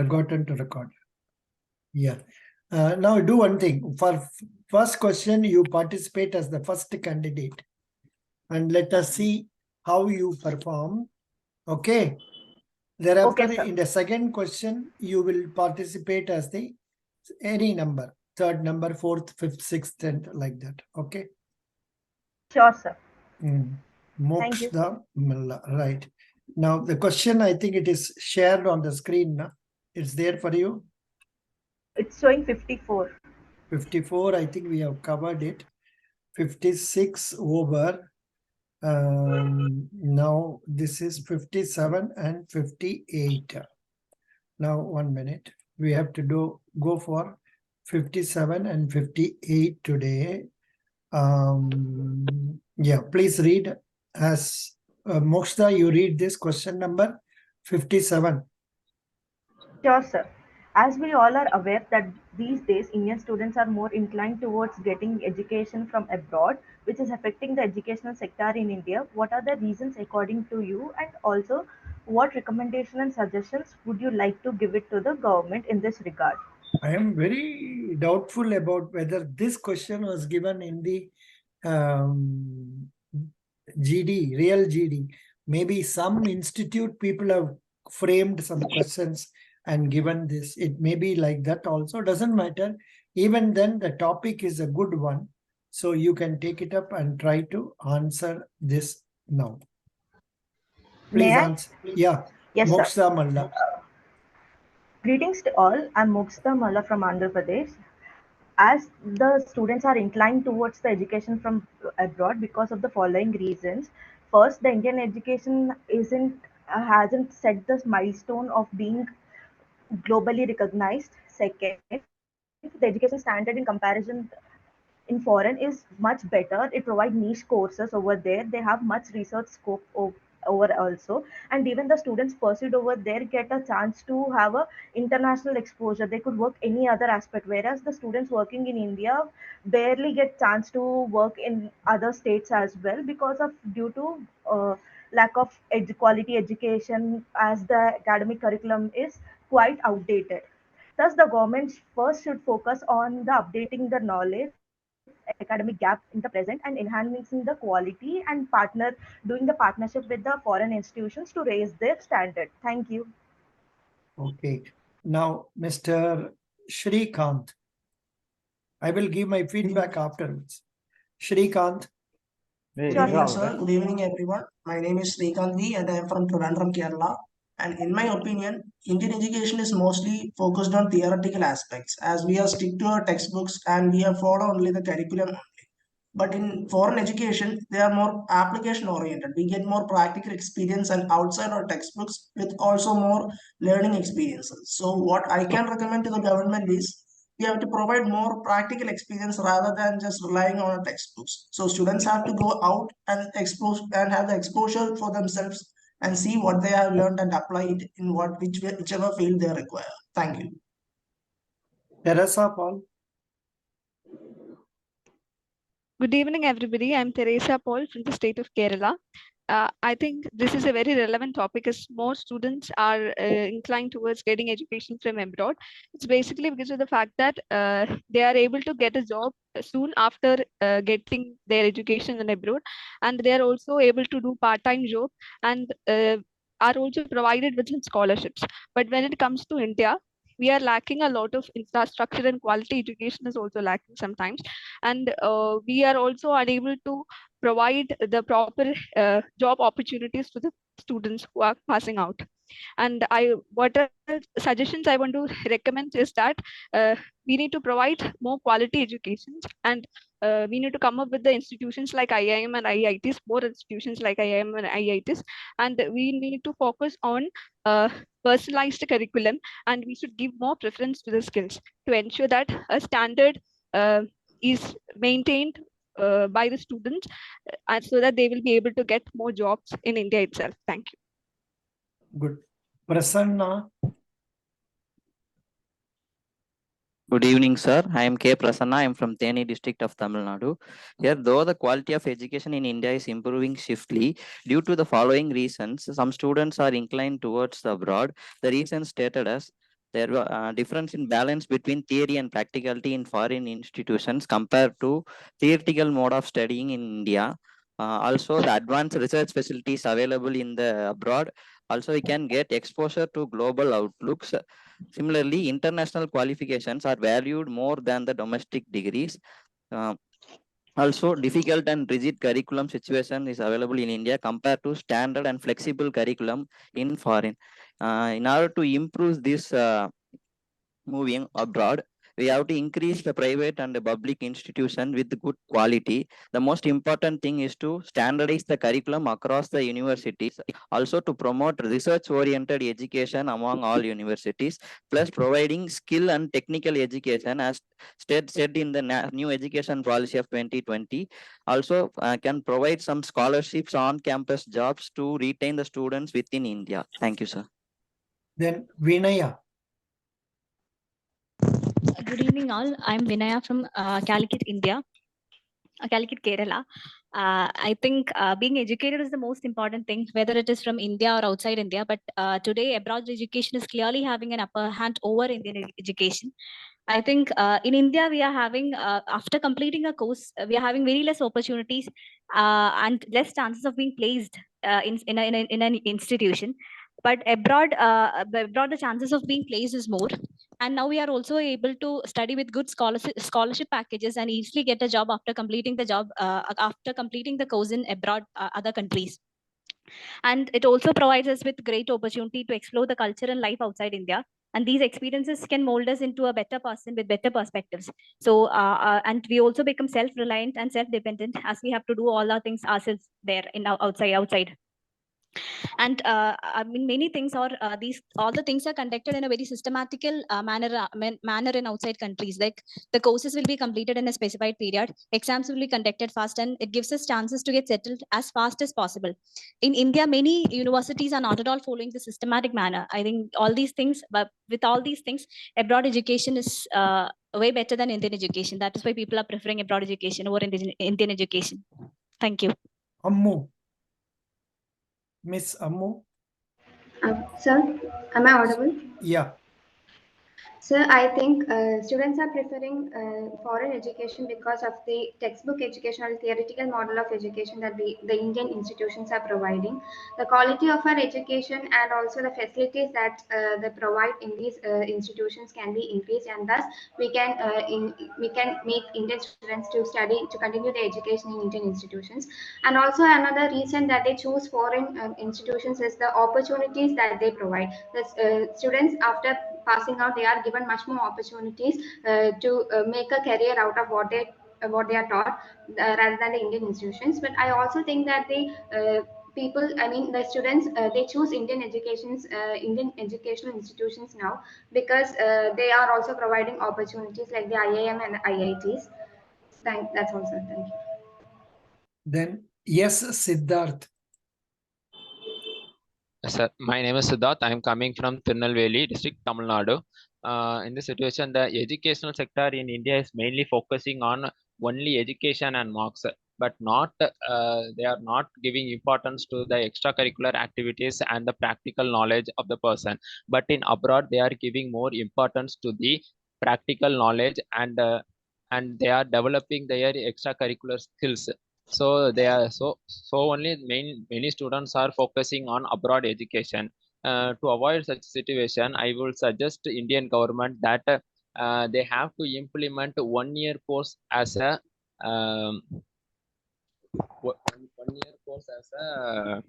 Forgotten to record. Yeah. Now do one thing. For first question, you participate as the first candidate. And let us see how you perform. Okay. Thereafter, Okay, sir. in the second question, you will participate as the any number. Third number, fourth, fifth, sixth, tenth, like that. Okay. Sure, sir. Thank you. Moksha Malla. Right. Now the question, I think it is shared on the screen. Na? It's there for you. It's showing 54. 54, I think we have covered it. 56 over. Now this is 57 and 58. Now 1 minute. We have to go for 57 and 58 today. Yeah, please read as Moksha, you read this question number 57. Sure, sir. As we all are aware that these days Indian students are more inclined towards getting education from abroad, which is affecting the educational sector in India. What are the reasons according to you, and also what recommendation and suggestions would you like to give it to the government in this regard? I am very doubtful about whether this question was given in the GD, real GD. Maybe some institute people have framed some questions and given this. It may be like that also. Doesn't matter. Even then, the topic is a good one. So you can take it up and try to answer this now. Please May I? answer. Yeah. Yes, sir. Moksha Malla. Greetings to all. I'm Moksta Malla from Andhra Pradesh. As the students are inclined towards the education from abroad because of the following reasons. First, the Indian education isn't hasn't set this milestone of being globally recognized. Second, the education standard in comparison in foreign is much better. It provides niche courses over there. They have much research scope over also, and even the students pursued over there get a chance to have a international exposure. They could work any other aspect, whereas the students working in India barely get chance to work in other states as well because of due to lack of quality education, as the academic curriculum is quite outdated. Thus, the government first should focus on the updating the knowledge, academic gap in the present, and enhancing the quality and doing the partnership with the foreign institutions to raise their standard. Thank you. Okay. Now, Mr. Shrikant. I will give my feedback afterwards. Shrikant. Good Sure, evening, sir. sir. Good evening, everyone. My name is Srikanth V and I am from Trivandrum, Kerala. And in my opinion, Indian education is mostly focused on theoretical aspects as we are stick to our textbooks and we have followed only the curriculum only. But in foreign education, they are more application oriented. We get more practical experience and outside our textbooks with also more learning experiences. So what I can recommend to the government is we have to provide more practical experience rather than just relying on our textbooks. So students have to go out and expose and have the exposure for themselves and see what they have learned and apply it in whichever field they require. Thank you. Teresa Paul. Good evening, everybody. I'm Teresa Paul from the state of Kerala. I think this is a very relevant topic as more students are inclined towards getting education from abroad. It's basically because of the fact that they are able to get a job soon after getting their education in abroad, and they are also able to do part-time job and are also provided with some scholarships. But when it comes to India, we are lacking a lot of infrastructure, and quality education is also lacking sometimes, and we are also unable to provide the proper job opportunities to the students who are passing out. And what are suggestions I want to recommend is that we need to provide more quality education, and we need to come up with the institutions like IIM and IITs, more institutions like IIM and IITs, and we need to focus on personalized curriculum, and we should give more preference to the skills to ensure that a standard is maintained by the students, and so that they will be able to get more jobs in India itself. Thank you. Good. Prasanna. Good evening, sir. I am K. Prasanna. I am from Theni district of Tamil Nadu. Here, though the quality of education in India is improving swiftly, due to the following reasons, some students are inclined towards the abroad. The reasons stated as There were difference in balance between theory and practicality in foreign institutions compared to theoretical mode of studying in India. Also, the advanced research facilities available in the abroad. Also, we can get exposure to global outlooks. Similarly, international qualifications are valued more than the domestic degrees. Uh, Also, difficult and rigid curriculum situation is available in India compared to standard and flexible curriculum in foreign. In order to improve this moving abroad, we have to increase the private and the public institution with good quality. The most important thing is to standardize the curriculum across the universities, also to promote research oriented education among all universities, plus providing skill and technical education as said in the new education policy of 2020. Also can provide some scholarships on campus jobs to retain the students within India. Thank you, sir. Then Vinaya. Good evening, all. I'm Vinaya from Calicut, India. Calicut, Kerala. I think being educated is the most important thing, whether it is from India or outside India. But today, abroad education is clearly having an upper hand over Indian education. I think in India, we are having, after completing a course, we are having very less opportunities and less chances of being placed in an institution. But abroad, the chances of being placed is more. And now we are also able to study with good scholarship packages and easily get a job after completing the course in abroad, other countries. And it also provides us with great opportunity to explore the culture and life outside India. And these experiences can mold us into a better person with better perspectives. So, and we also become self-reliant and self-dependent as we have to do all our things ourselves there in outside. And I mean, many things are all the things are conducted in a very systematical manner in outside countries. Like the courses will be completed in a specified period, exams will be conducted fast, and it gives us chances to get settled as fast as possible. In India, many universities are not at all following the systematic manner. I think all these things, but with all these things, abroad education is way better than Indian education. That is why people are preferring abroad education over Indian education. Thank you. Ammu. Miss Ammu. Sir, am I audible? Yeah. Sir, I think students are preferring foreign education because of the textbook educational theoretical model of education that the Indian institutions are providing. The quality of our education and also the facilities that they provide in these institutions can be increased, and thus we can make Indian students to continue their education in Indian institutions. And also another reason that they choose foreign institutions is the opportunities that they provide. The students after passing out, they are given much more opportunities to make a career out of what they are taught rather than the Indian institutions. But I also think that the students, they choose Indian educational institutions now because they are also providing opportunities like the IIM and IITs. That's all, sir. Thank you. Then yes, Siddharth. Sir, my name is Siddharth. I am coming from Tirunelveli district, Tamil Nadu. In this situation, the educational sector in India is mainly focusing on only education and marks, but not they are not giving importance to the extracurricular activities and the practical knowledge of the person. But in abroad, they are giving more importance to the practical knowledge, and they are developing their extracurricular skills. So they are so only many students are focusing on abroad education. To avoid such situation, I will suggest Indian government that they have to implement 1 year course as a 1 year course as a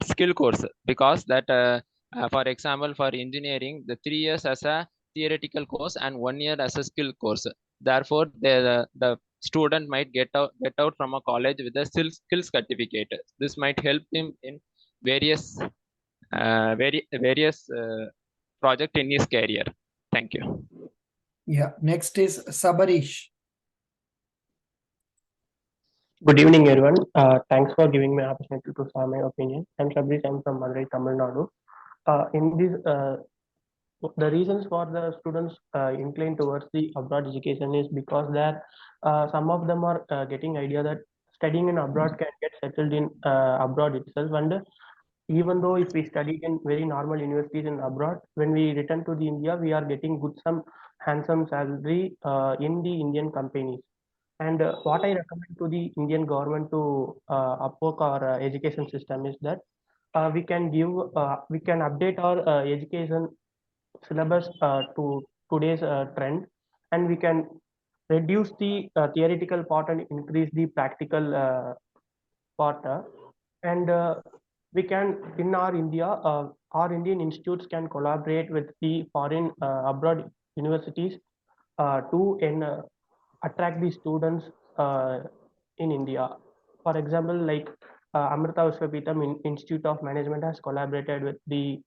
skill course, because that for example, for engineering, the 3 years as a theoretical course and 1 year as a skill course. Therefore the student might get out from a college with a skill certificate. This might help him in various project in his career. Thank you. Yeah. Next is Sabarish. Good evening, everyone. Thanks for giving me an opportunity to share my opinion. I'm Sabri. I'm from Madurai, Tamil Nadu. The reasons for the students inclined towards the abroad education is because that some of them are getting idea that studying in abroad can get settled in abroad itself, and even though if we studied in very normal universities in abroad, when we return to the India, we are getting some handsome salary in the Indian companies. And what I recommend to the Indian government to upwork our education system is that we can update our education syllabus to today's trend, and we can reduce the theoretical part and increase the practical part. And we can, in our India, our Indian institutes can collaborate with the foreign abroad universities to attract the students in India. For example, like Amrita Vishwapitam Institute of Management has collaborated with the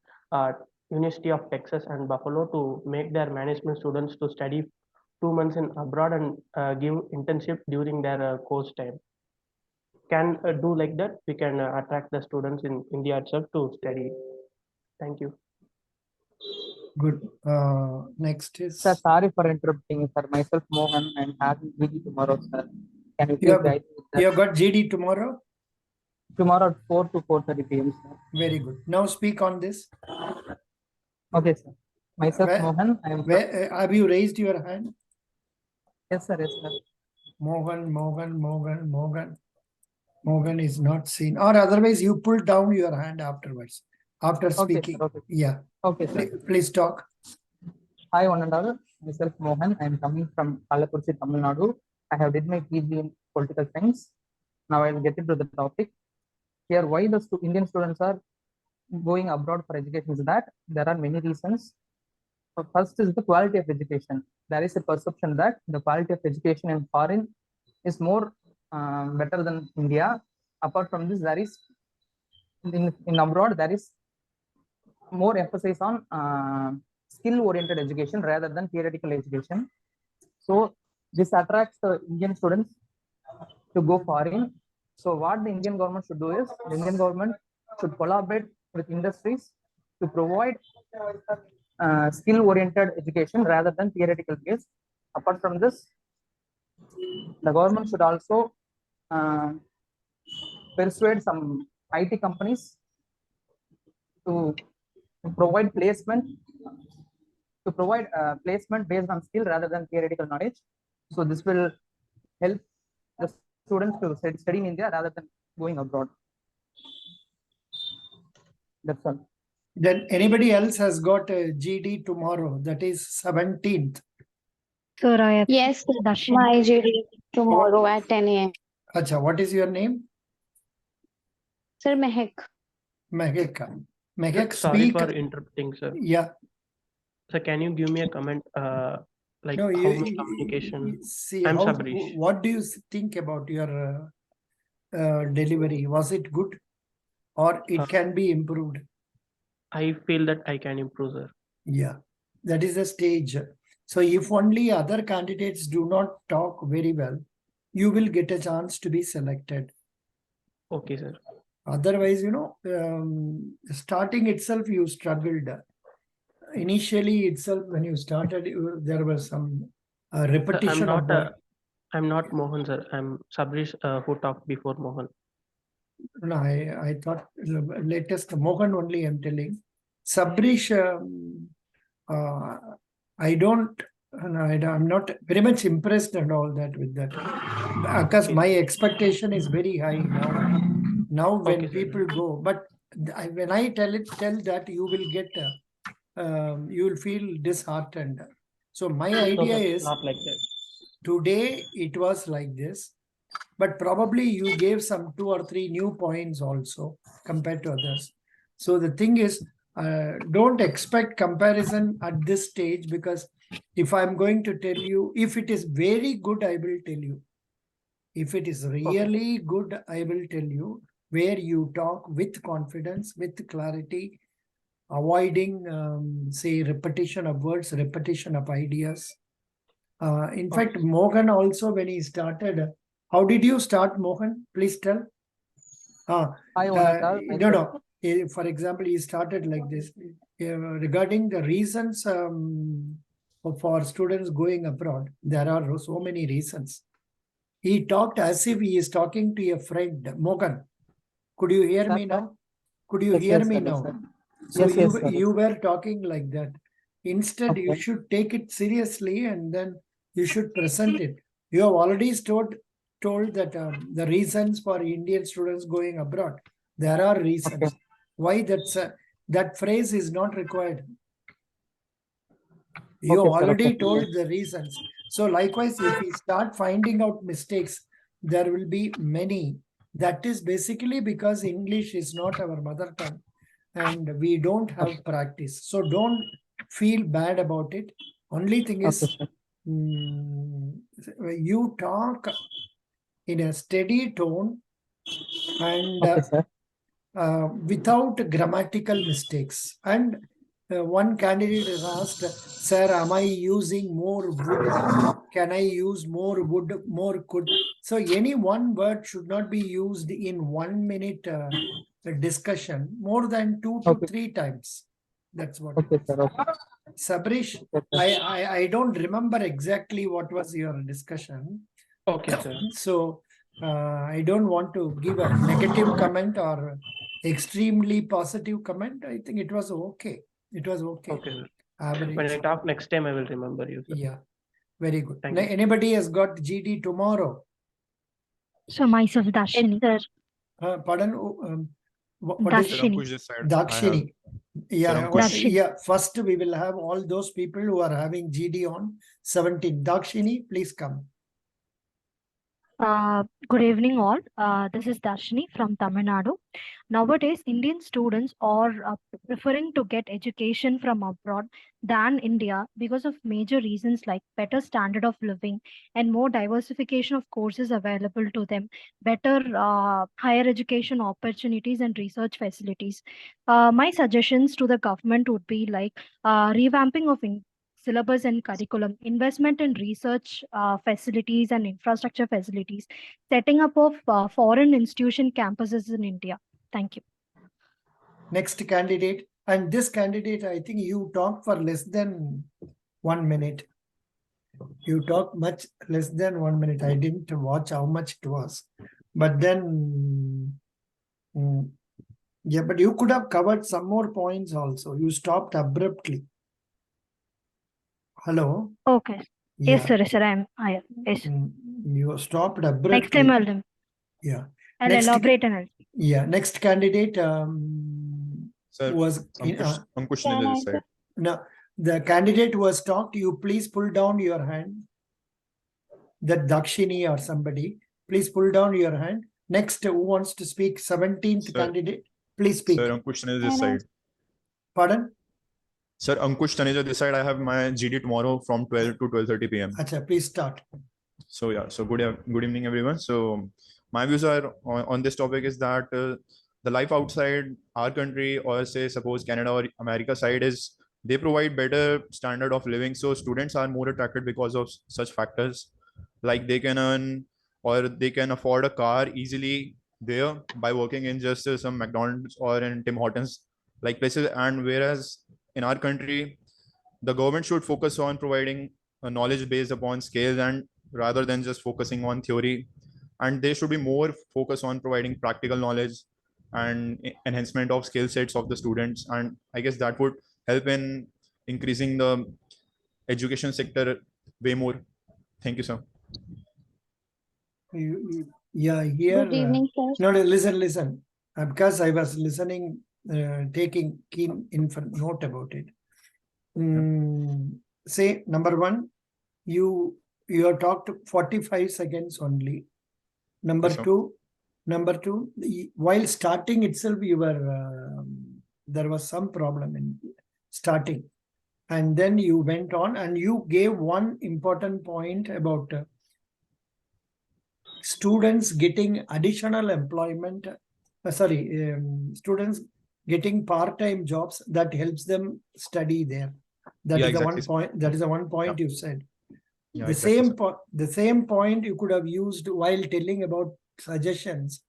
University of Texas and Buffalo to make their management students to study 2 months in abroad and give internship during their course time. Can do like that, we can attract the students in India itself to study. Thank you. Good. Next is. Sir, sorry for interrupting, sir. Myself, Mohan, I'm having GD tomorrow, sir. Can you You please have, guide me with that? you have got GD tomorrow? Tomorrow at 4 to 4:30 p.m., sir. Very good. Now speak on this. Okay, sir. Myself, Where- Mohan. I am. Have you raised your hand? Yes, sir. Yes, sir. Mohan is not seen. Or otherwise, you pull down your hand afterwards. After Okay, speaking. sir. Okay. Yeah. Okay, sir. Please talk. Hi, one and all. Myself, Mohan. I am coming from Kalakurchi, Tamil Nadu. I have did my PG in political science. Now I will get into the topic. Here, why the Indian students are going abroad for education is that there are many reasons. First is the quality of education. There is a perception that the quality of education in foreign is more better than India. Apart from this, there is in abroad there is more emphasis on skill-oriented education rather than theoretical education. So this attracts the Indian students to go foreign. So what the Indian government should do is the Indian government should collaborate with industries to provide skill-oriented education rather than theoretical based. Apart from this, the government should also persuade some IT companies to provide placement based on skill rather than theoretical knowledge. So this will help the students to study in India rather than going abroad. That's all. Then anybody else has got a GD tomorrow, that is 17th. Sir, I have Yes, Darshan. my GD tomorrow at 10 a.m. Acha, what is your name? Sir, Mehak. Mehek. Mehek, Sorry speak. for interrupting, sir. Yeah. So can you give me a comment? Like No, how much communication? See, I'm Sabrish. what do you think about your delivery? Was it good or it can be improved? I feel that I can improve, sir. Yeah, that is the stage. So if only other candidates do not talk very well, you will get a chance to be selected. Okay, sir. Otherwise, starting itself, you struggled. Initially itself, when you started, there was some repetition. I'm not Mohan, sir. I'm Sabrish, who talked before Mohan. No, I thought latest Mohan only I'm telling. Sabrish, I'm not very much impressed and all that with that. Because my expectation is very high now. Now when people go, but when I tell that, you will get, you will feel disheartened. So my idea is, not like that. Today it was like this, but probably you gave some 2 or 3 new points also compared to others. So the thing is, don't expect comparison at this stage, because if I'm going to tell you, if it is very good, I will tell you. If it is really good, I will tell you, where you talk with confidence, with clarity, avoiding, say, repetition of words, repetition of ideas. In fact, Mohan also, when he started, how did you start, Mohan? Please tell. No. For example, he started like this. Regarding the reasons for students going abroad, there are so many reasons. He talked as if he is talking to a friend. Mohan, could you hear me now? Could you Yes, hear yes, me sir, now? sir. So Yes, yes, sir. you were talking like that. Instead, you Okay. should take it seriously and then you should present it. You have already told that the reasons for Indian students going abroad. There are reasons. Okay. Why that phrase is not required. You Okay, sir. already Okay. told the reasons. So likewise, if we start finding out mistakes, there will be many. That is basically because English is not our mother tongue and we don't have practice. So don't feel bad about it. Only thing is, Okay, sir. you talk in a steady tone and Okay, sir. without grammatical mistakes. And one candidate is asked, sir, am I using more would? Can I use more would, more could? So any one word should not be used in 1 minute discussion more than 2 to Okay. 3 times. That's what Okay, it is. sir. Okay. Sabrish, Okay, sir. I don't remember exactly what was your discussion. Okay, sir. So I don't want to give a negative comment or extremely positive comment. I think it was okay. It was okay. Okay, sir. Average. When I talk next time, I will remember you, sir. Yeah, very good. Thank you. Anybody has got GD tomorrow? So myself, Darshini. Yes, Pardon? What is Darshini. Dakshini? Yeah, Darshini. yeah. First, we will have all those people who are having GD on 17. Dakshini, please come. Good evening, all. This is Darshini from Tamil Nadu. Nowadays, Indian students are preferring to get education from abroad than India because of major reasons like better standard of living and more diversification of courses available to them, better higher education opportunities and research facilities. My suggestions to the government would be like revamping of syllabus and curriculum, investment in research facilities and infrastructure facilities, setting up of foreign institution campuses in India. Thank you. Next candidate. And this candidate, I think you talked for less than 1 minute. You talked much less than 1 minute. I didn't watch how much it was. But then, yeah, but you could have covered some more points also. You stopped abruptly. Hello? Okay. Yeah. Yes, sir. Yes, sir. Yes. You stopped abruptly. Next time I'll Yeah. I'll elaborate and I'll. Yeah. Next candidate Sir, was Ankush Nidal this side. No, the candidate who has talked, you please pull down your hand. That Dakshini or somebody, please pull down your hand. Next, who wants to speak? 17th candidate, please speak. Sir, Ankush Taneja this side. Pardon? Sir, Ankush Taneja this side. I have my GD tomorrow from 12 to 12:30 p.m. Acha, please start. So yeah, so good evening everyone. So my views are on this topic is that the life outside our country, or say suppose Canada or America side, is they provide better standard of living. So students are more attracted because of such factors, like they can earn or they can afford a car easily there by working in just some McDonald's or in Tim Hortons like places. And whereas in our country, the government should focus on providing a knowledge based upon skills and rather than just focusing on theory. And they should be more focused on providing practical knowledge and enhancement of skill sets of the students. And I guess that would help in increasing the education sector way more. Thank you, sir. Yeah, here. Good evening, sir. No, listen. Because I was listening, taking keen note about it. Say number one, you have talked 45 seconds only. Number two, while starting itself, you were there was some problem in starting, and then you went on and you gave one important point about students getting additional employment. Students getting part-time jobs that helps them study there. That is the one point. That is the one point you said. Yeah, the same point you could have used while telling about suggestions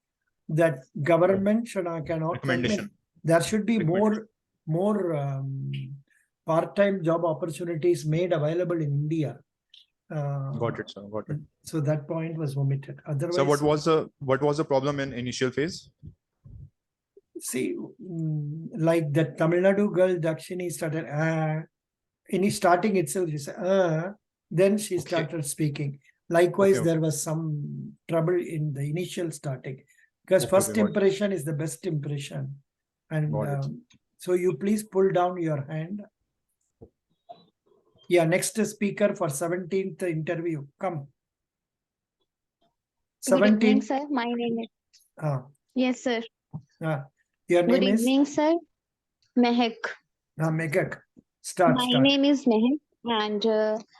that government cannot. There should be more part-time job opportunities made available in India. Got it, sir. Got it. So that point was omitted. Otherwise, so what was the problem in initial phase? see, like that Tamil Nadu girl, Dakshini started, in starting itself, she said, then she started speaking. Likewise, Okay. there was some trouble in the initial starting, because Okay, first okay, got it. impression is the best impression. And Got it. so you please pull down your hand. Yeah, next speaker for 17th interview, come. Good evening, 17th. sir. My name is. Yes, sir. Your Good name is? evening, sir. Mehak. Mehak. Start. My name is Mehak, and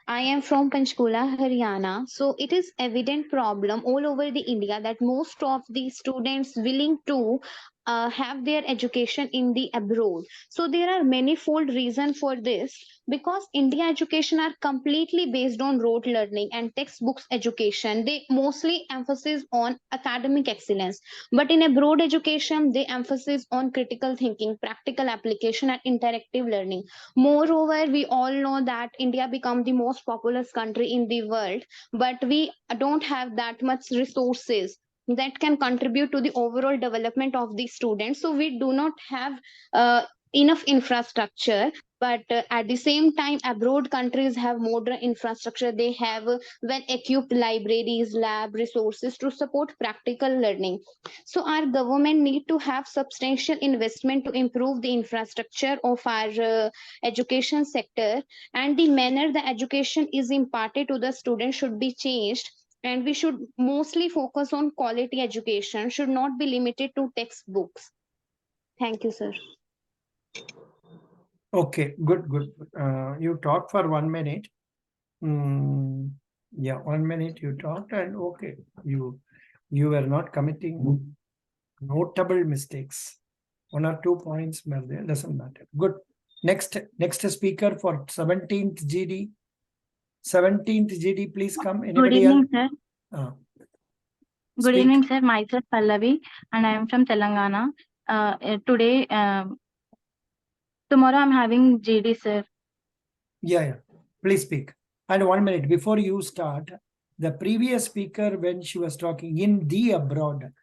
I am from Panchkula, Haryana. So it is evident problem all over the India that most of the students willing to have their education in the abroad. So there are manifold reasons for this, because India education are completely based on rote learning and textbooks education. They mostly emphasis on academic excellence, but in abroad education they emphasis on critical thinking, practical application, and interactive learning. Moreover, we all know that India become the most populous country in the world, but we don't have that much resources that can contribute to the overall development of the students. So we do not have enough infrastructure. But at the same time, abroad countries have modern infrastructure. They have well-equipped libraries, lab resources to support practical learning. So our government need to have substantial investment to improve the infrastructure of our education sector, and the manner the education is imparted to the student should be changed, and we should mostly focus on quality education, should not be limited to textbooks. Thank you, sir. Okay, good. You talk for 1 minute. Yeah, 1 minute you talked, and okay, you were not committing notable mistakes. 1 or 2 points were there, doesn't matter. Good. Next speaker for 17th GD. 17th GD, please come. Anybody Good evening, else? sir. Good evening, sir. Myself Pallavi, and I am from Telangana. Today, tomorrow I'm having GD, sir. Yeah. Please speak. And 1 minute before you start, the previous speaker, when she was talking in the abroad,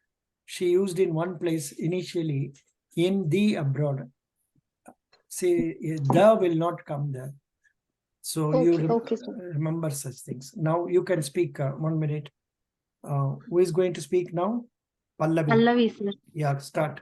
she used in one place initially, in the abroad. See, the will not come there. So Okay, you okay, remember such things. Now you can speak 1 minute. Who is going to speak now? Pallavi. Pallavi, sir. Yeah, start.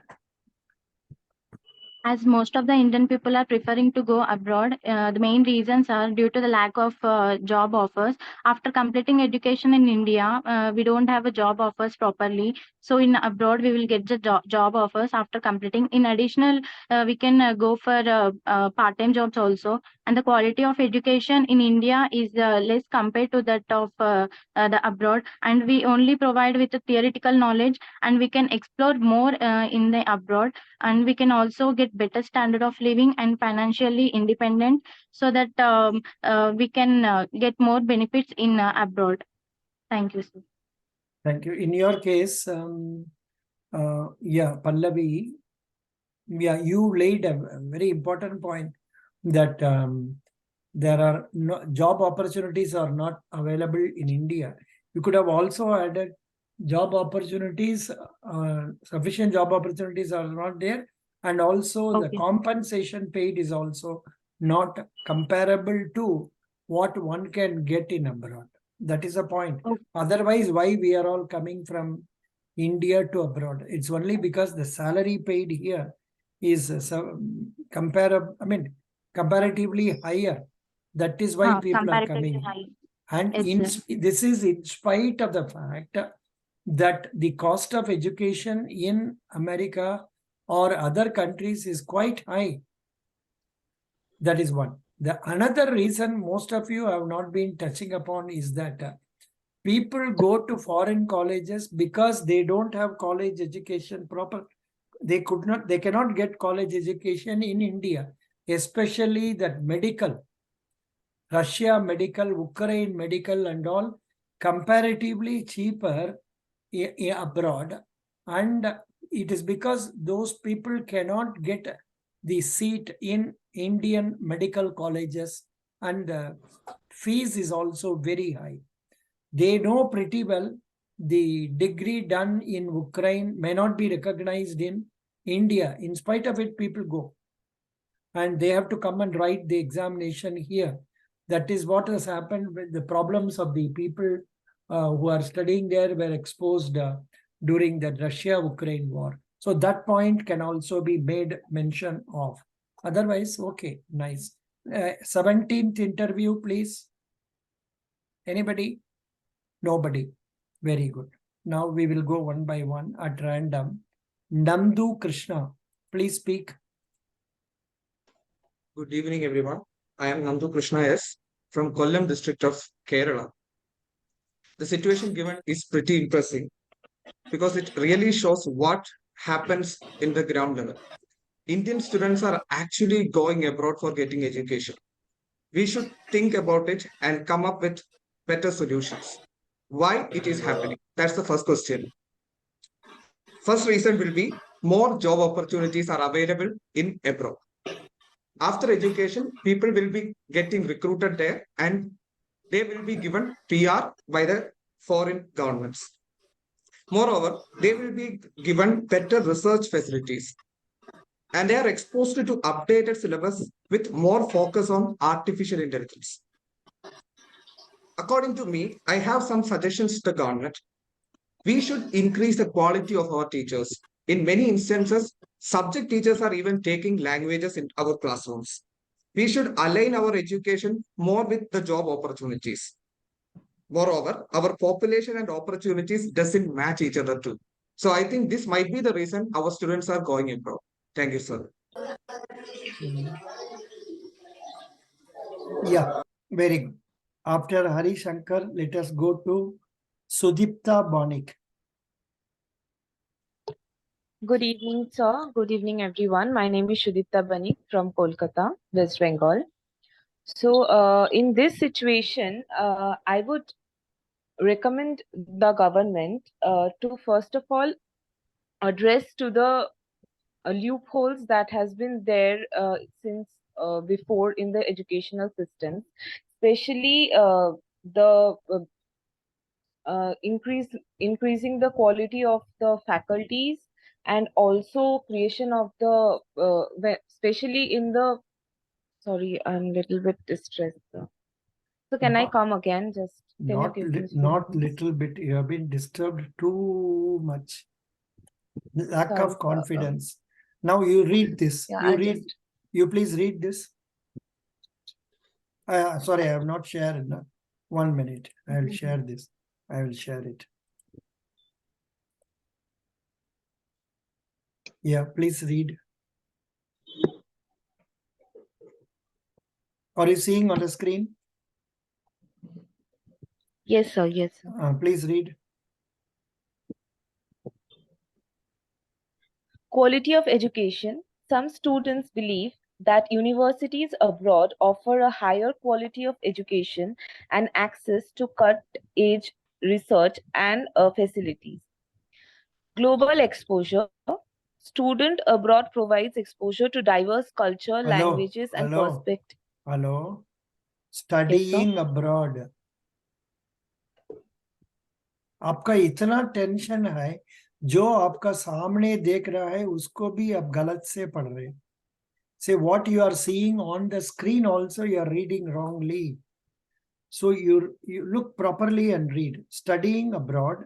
As most of the Indian people are preferring to go abroad, the main reasons are due to the lack of job offers. After completing education in India, we don't have a job offers properly. So in abroad, we will get the job offers after completing. In additional, we can go for part-time jobs also. And the quality of education in India is less compared to that of the abroad. And we only provide with the theoretical knowledge, and we can explore more in the abroad. And we can also get better standard of living and financially independent, so that we can get more benefits in abroad. Thank you, sir. Thank you. In your case, yeah, Pallavi, yeah, you laid a very important point that there are no job opportunities are not available in India. You could have also added job opportunities, sufficient job opportunities are not there, and also the compensation paid is also not comparable to what one can get in abroad. That is a point. Otherwise, why we are all coming from India to abroad? It's only because the salary paid here is comparatively higher. That is why people are coming. And this is in spite of the fact that the cost of education in America or other countries is quite high. That is one. The another reason most of you have not been touching upon is that people go to foreign colleges because they don't have college education proper. They cannot get college education in India, especially that medical, Russia medical, Ukraine medical and all, comparatively cheaper abroad. And it is because those people cannot get the seat in Indian medical colleges, and fees is also very high. They know pretty well the degree done in Ukraine may not be recognized in India, in spite of it, people go. And they have to come and write the examination here. That is what has happened with the problems of the people who are studying there were exposed during the Russia-Ukraine war. So that point can also be made mention of. Otherwise, okay, nice. 17th interview, please. Anybody? Nobody. Very good. Now we will go one by one at random. Namdu Krishna, please speak. Good evening, everyone. I am Nandu Krishna S. from Kollam district of Kerala. The situation given is pretty impressive because it really shows what happens in the ground level. Indian students are actually going abroad for getting education. We should think about it and come up with better solutions. Why it is happening? That's the first question. First reason will be more job opportunities are available in abroad. After education, people will be getting recruited there and they will be given PR by the foreign governments. Moreover, they will be given better research facilities and they are exposed to updated syllabus with more focus on artificial intelligence. According to me, I have some suggestions to the government. We should increase the quality of our teachers. In many instances, subject teachers are even taking languages in our classrooms. We should align our education more with the job opportunities. Moreover, our population and opportunities doesn't match each other too. So I think this might be the reason our students are going abroad. Thank you, sir. Yeah, very good. After Hari Shankar, let us go to Sudipta Bonik. Good evening, sir. Good evening, everyone. My name is Shudipta Banik from Kolkata, West Bengal. So, in this situation, I would recommend the government to first of all address to the loopholes that has been there since before in the educational system, especially the increasing the quality of the faculties and also creation of the especially in the sorry, I'm a little bit distressed, sir. So can I come again? Just can you give me a few Not minutes? little bit. You have been disturbed too much. Lack Sorry, of confidence. Now you read this. Yeah, You I read. You please read this. Sorry, I have not shared. 1 minute. I will share this. I will share it. Yeah, please read. Are you seeing on the screen? Yes, sir. Yes, sir. Please read. Quality of education. Some students believe that universities abroad offer a higher quality of education and access to cut-edge research and facilities. Global exposure. Student abroad provides exposure to diverse culture, languages, and perspectives. Hello. Studying abroad. आपका इतना tension है जो आपका सामने देख रहा है उसको भी आप गलत से पढ़ रहे. Say what you are seeing on the screen also you are reading wrongly. So you look properly and read. Studying abroad.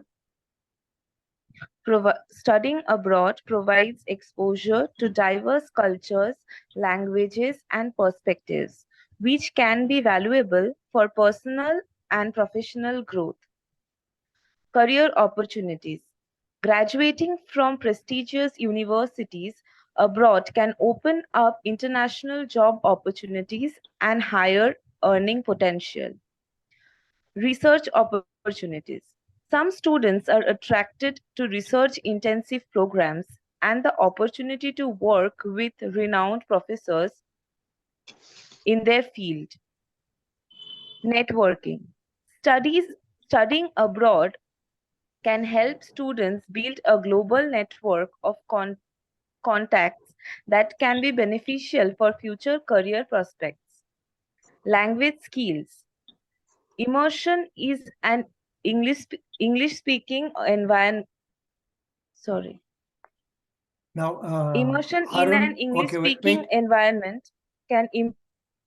Studying abroad provides exposure to diverse cultures, languages, and perspectives, which can be valuable for personal and professional growth. Career opportunities. Graduating from prestigious universities abroad can open up international job opportunities and higher earning potential. Research opportunities. Some students are attracted to research-intensive programs and the opportunity to work with renowned professors in their field. Networking. Studying abroad can help students build a global network of contacts that can be beneficial for future career prospects. Language skills. Immersion is an English speaking environment. Sorry. Now, Immersion in Arun, an English-speaking wait. environment can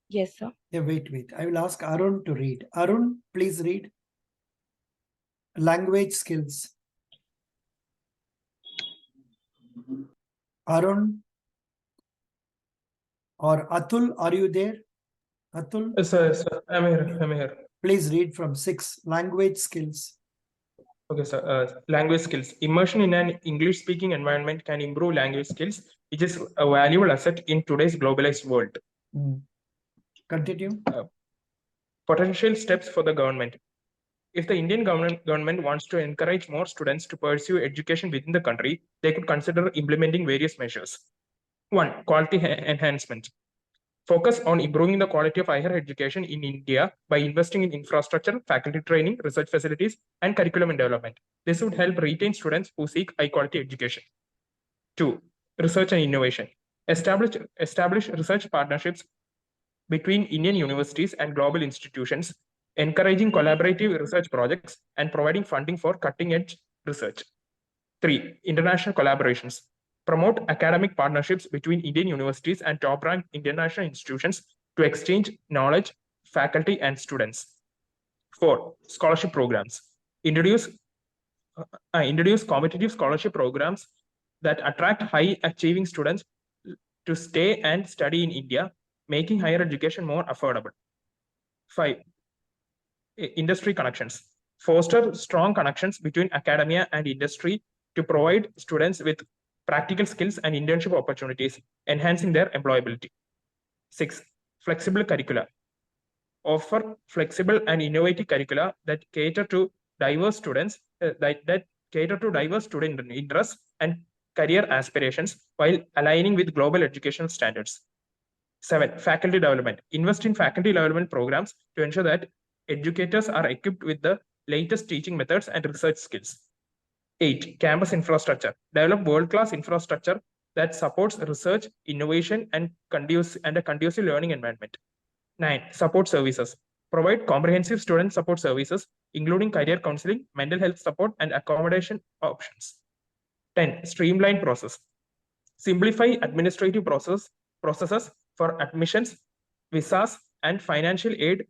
Yes, sir. Yeah, wait. I will ask Arun to read. Arun, please read. Language skills. Arun or Atul, are you there? Atul? Yes, sir. I'm here. Please read from 6. Language skills. Okay, sir. Language skills. Immersion in an English-speaking environment can improve language skills, which is a valuable asset in today's globalized world. Continue. Potential steps for the government. If the Indian government wants to encourage more students to pursue education within the country, they could consider implementing various measures. 1. Quality enhancement. Focus on improving the quality of higher education in India by investing in infrastructure, faculty training, research facilities, and curriculum and development. This would help retain students who seek high-quality education. 2. Research and innovation. Establish research partnerships between Indian universities and global institutions, encouraging collaborative research projects and providing funding for cutting-edge research. 3. International collaborations. Promote academic partnerships between Indian universities and top-ranked international institutions to exchange knowledge, faculty, and students. 4. Scholarship programs. Introduce competitive scholarship programs that attract high-achieving students to stay and study in India, making higher education more affordable. 5. Industry connections. Foster strong connections between academia and industry to provide students with practical skills and internship opportunities, enhancing their employability. 6. Flexible curricula. Offer flexible and innovative curricula that cater to diverse students, student interests and career aspirations while aligning with global educational standards. 7. Faculty development. Invest in faculty development programs to ensure that educators are equipped with the latest teaching methods and research skills. 8. Campus infrastructure. Develop world-class infrastructure that supports research, innovation, and a conducive learning environment. 9. Support services. Provide comprehensive student support services, including career counseling, mental health support, and accommodation options. 10. Streamline process. Simplify administrative processes for admissions, visas, and financial aid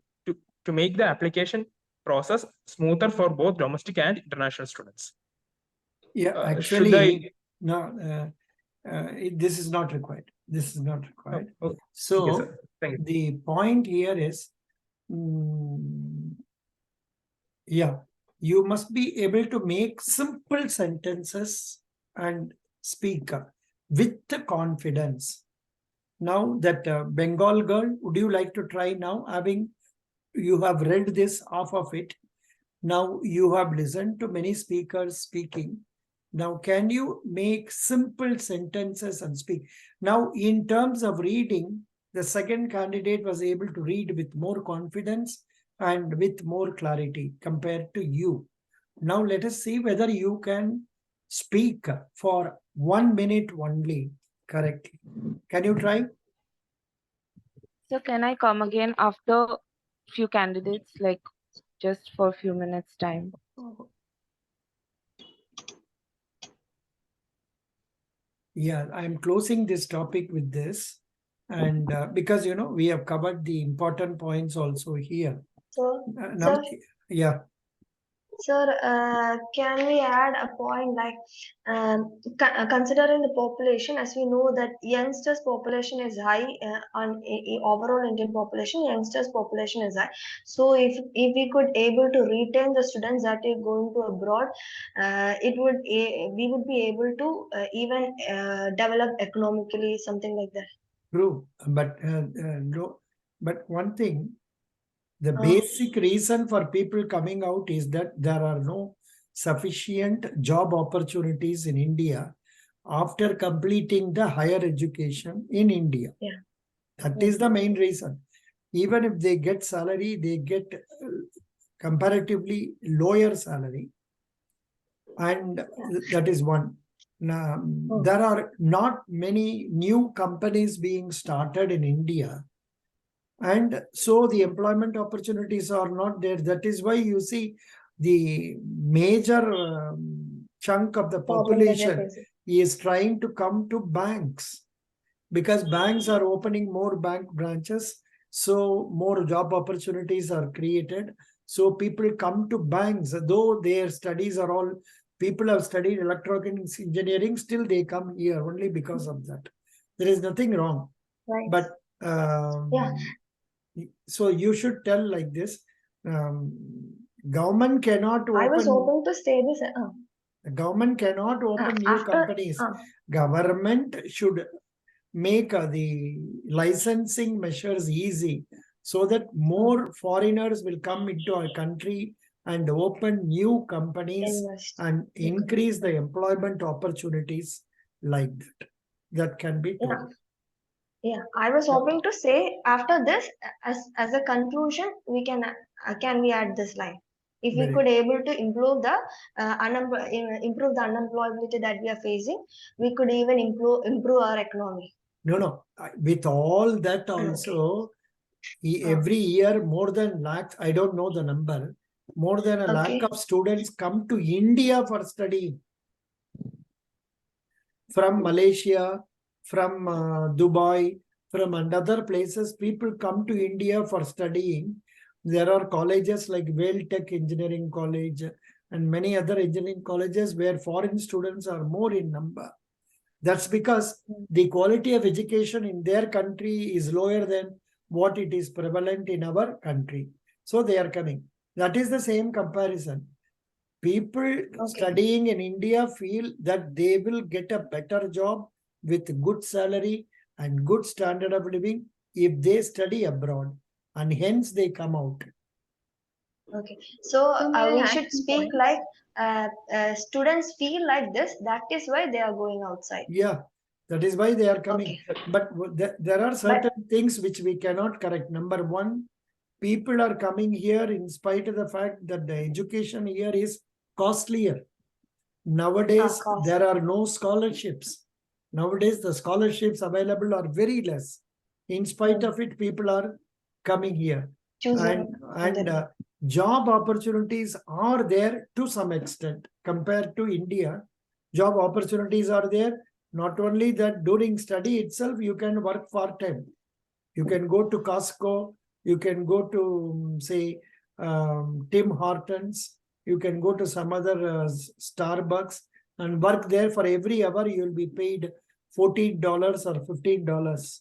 to make the application process smoother for both domestic and international students. Yeah, actually, this is not required. This is not required. Okay. So Yes, sir. Thank you. the point here is, yeah, you must be able to make simple sentences and speak with confidence. Now that Bengal girl, would you like to try now? You have read this, half of it. Now you have listened to many speakers speaking. Now, can you make simple sentences and speak? Now, in terms of reading, the second candidate was able to read with more confidence and with more clarity compared to you. Now, let us see whether you can speak for 1 minute only correctly. Can you try? So can I come again after few candidates, like just for a few minutes time? Yeah, I'm closing this topic with this. And because, we have covered the important points also here. So, Now, yeah. Sir, can we add a point like considering the population, as we know that youngsters population is high on overall Indian population, youngsters population is high. So if we could able to retain the students that are going to abroad, we would be able to even develop economically, something like that. True, but no. But one thing, the basic reason for people coming out is that there are no sufficient job opportunities in India after completing the higher education in India. Yeah. That is the main reason. Even if they get salary, they get comparatively lower salary. And that is one. Now, there are not many new companies being started in India. And so the employment opportunities are not there. That is why you see the major chunk of the population he is trying to come to banks because banks are opening more bank branches. So more job opportunities are created. So people come to banks, though their studies are all, people have studied electronics engineering, still they come here only because of that. There is nothing wrong. Right. But Yeah. so you should tell like this, government cannot I was open, hoping to say this. the government cannot open new After companies. Government should make the licensing measures easy so that more foreigners will come into our country and open new companies invest. and increase the employment opportunities like that. That can be told. Yeah. Yeah, I was hoping to say after this, as a conclusion, we can we add this line? If we Very could able to improve the improve the unemployability that we are facing, we could even improve our economy. No. With all that also, every year more than lakhs, I don't know the number, more than a lakh of students come to India for studying. From Malaysia, from Dubai, from other places, people come to India for studying. There are colleges like Whale Tech Engineering College and many other engineering colleges where foreign students are more in number. That's because the quality of education in their country is lower than what it is prevalent in our country. So they are coming. That is the same comparison. People studying in India feel that they will get a better job with good salary and good standard of living if they study abroad, and hence they come out. Okay, so may we I should add some speak points? like students feel like this. That is why they are going outside. Yeah, that is why they are coming. But there are certain things which we cannot correct. Number one, people are coming here in spite of the fact that the education here is costlier. Nowadays, there are no scholarships. Nowadays, the scholarships available are very less. In spite of it, people are coming here. And job opportunities are there to some extent compared to India. Job opportunities are there. Not only that, during study itself, you can work part-time. You can go to Costco. You can go to, say, Tim Hortons. You can go to some other Starbucks and work there. For every hour you will be paid $14 or $15.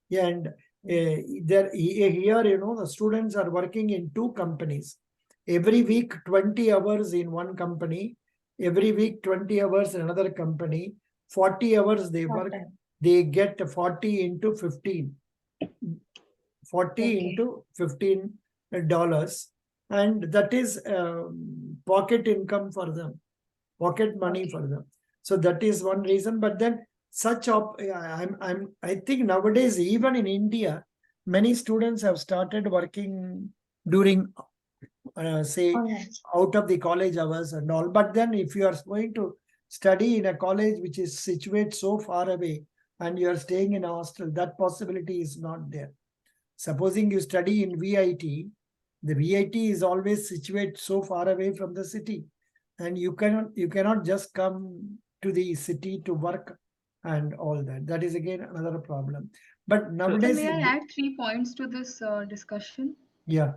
Yeah, and here, the students are working in two companies. Every week 20 hours in one company, every week 20 hours in another company. 40 hours they work. They get 40 into 15. 40 into $15, and that is pocket income for them, pocket money for them. So that is one reason. But then I think nowadays, even in India, many students have started working during say out of the college hours and all. But then if you are going to study in a college which is situated so far away and you are staying in a hostel, that possibility is not there. Supposing you study in VIT, the VIT is always situated so far away from the city, and you cannot just come to the city to work and all that. That is again another problem. But nowadays, may I add 3 points to this discussion? Yeah.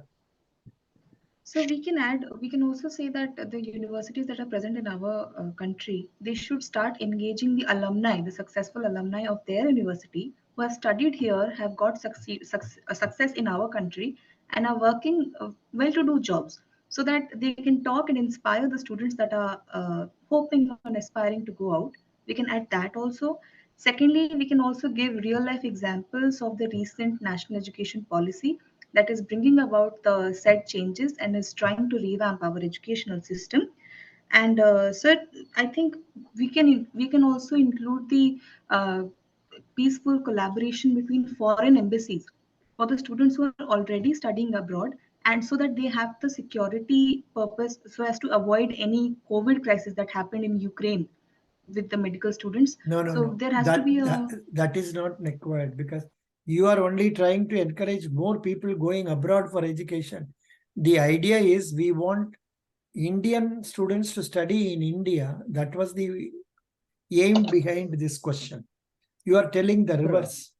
So we can also say that the universities that are present in our country, they should start engaging the alumni, the successful alumni of their university who have studied here, have got success in our country, and are working well-to-do jobs, so that they can talk and inspire the students that are hoping and aspiring to go out. We can add that also. Secondly, we can also give real-life examples of the recent national education policy that is bringing about the said changes and is trying to revamp our educational system. And so I think we can also include the peaceful collaboration between foreign embassies for the students who are already studying abroad, and so that they have the security purpose so as to avoid any COVID crisis that happened in Ukraine with the medical students. No. There has to be that is not required, because you are only trying to encourage more people going abroad for education. The idea is we want Indian students to study in India. That was the aim behind this question? You are telling the reverse.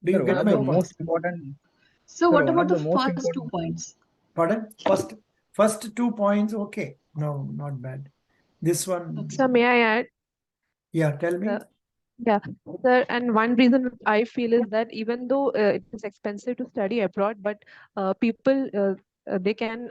Do you Sir, get one of my the point? most important. So Sir, what one about of the the most first 2 important. points? Pardon? First 2 points, okay. No, not bad. This one. So may I add? Yeah, tell me. Yeah, sir, and one reason I feel is that even though it is expensive to study abroad, but people they can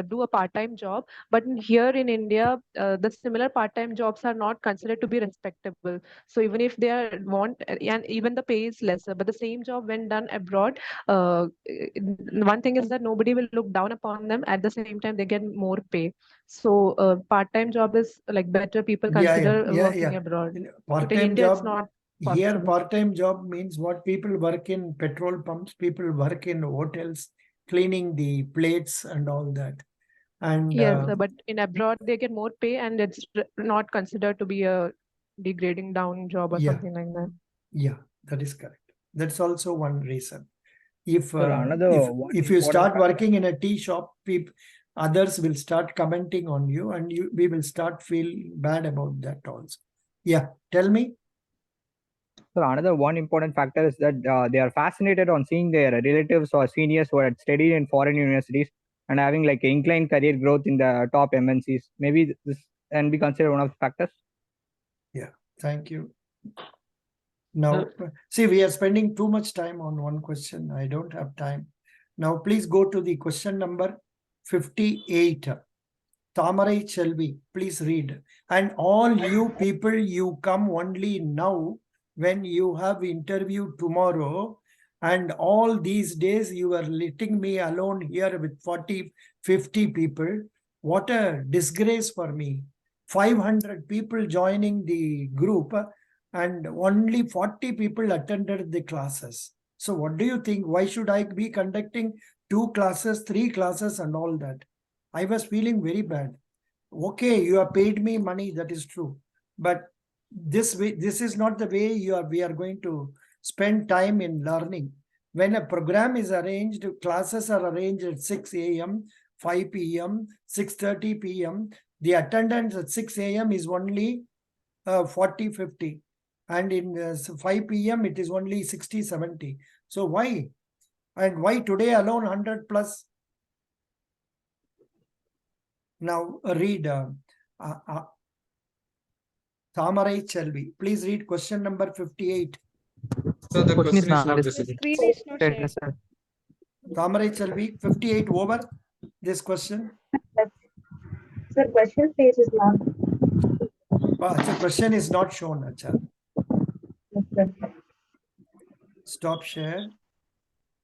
do a part-time job. But here in India, the similar part-time jobs are not considered to be respectable. So even if they are and even the pay is lesser, but the same job when done abroad, one thing is that nobody will look down upon them. At the same time, they get more pay. So part-time job is like better. People consider working abroad. But in Part-time India, it's job. not Here, possible. part-time job means what? People work in petrol pumps, people work in hotels, cleaning the plates and all that. And Yes, but in abroad, they get more pay and it's not considered to be a degrading down job or yeah, something like that. yeah, that is correct. That's also one reason. If Sir, another one if you important start factor. working in a tea shop, others will start commenting on you, and we will start feel bad about that also. Yeah, tell me. So another one important factor is that they are fascinated on seeing their relatives or seniors who had studied in foreign universities and having like inclined career growth in the top MNCs. Maybe this can be considered one of the factors. Yeah, thank you. Now, see, we are spending too much time on one question. I don't have time. Now, please go to the question number 58. Tamarai Chelvi, please read. And all you people, you come only now when you have interview tomorrow. And all these days you are letting me alone here with 40, 50 people. What a disgrace for me. 500 people joining the group and only 40 people attended the classes. So what do you think? Why should I be conducting 2 classes, 3 classes and all that? I was feeling very bad. Okay, you have paid me money, that is true. But this is not the way we are going to spend time in learning. When a program is arranged, classes are arranged at 6 a.m., 5 p.m., 6:30 p.m. The attendance at 6 a.m. is only 40, 50. And in 5 p.m. it is only 60, 70. So why? And why today alone 100 plus? Now read Tamarai Chelvi. Please read question number 58. So the question is not The visible. screen is not shared. Tamarai Chelvi, 58 over this question. Sir, question page is not. The question is not shown, Acha. Stop share.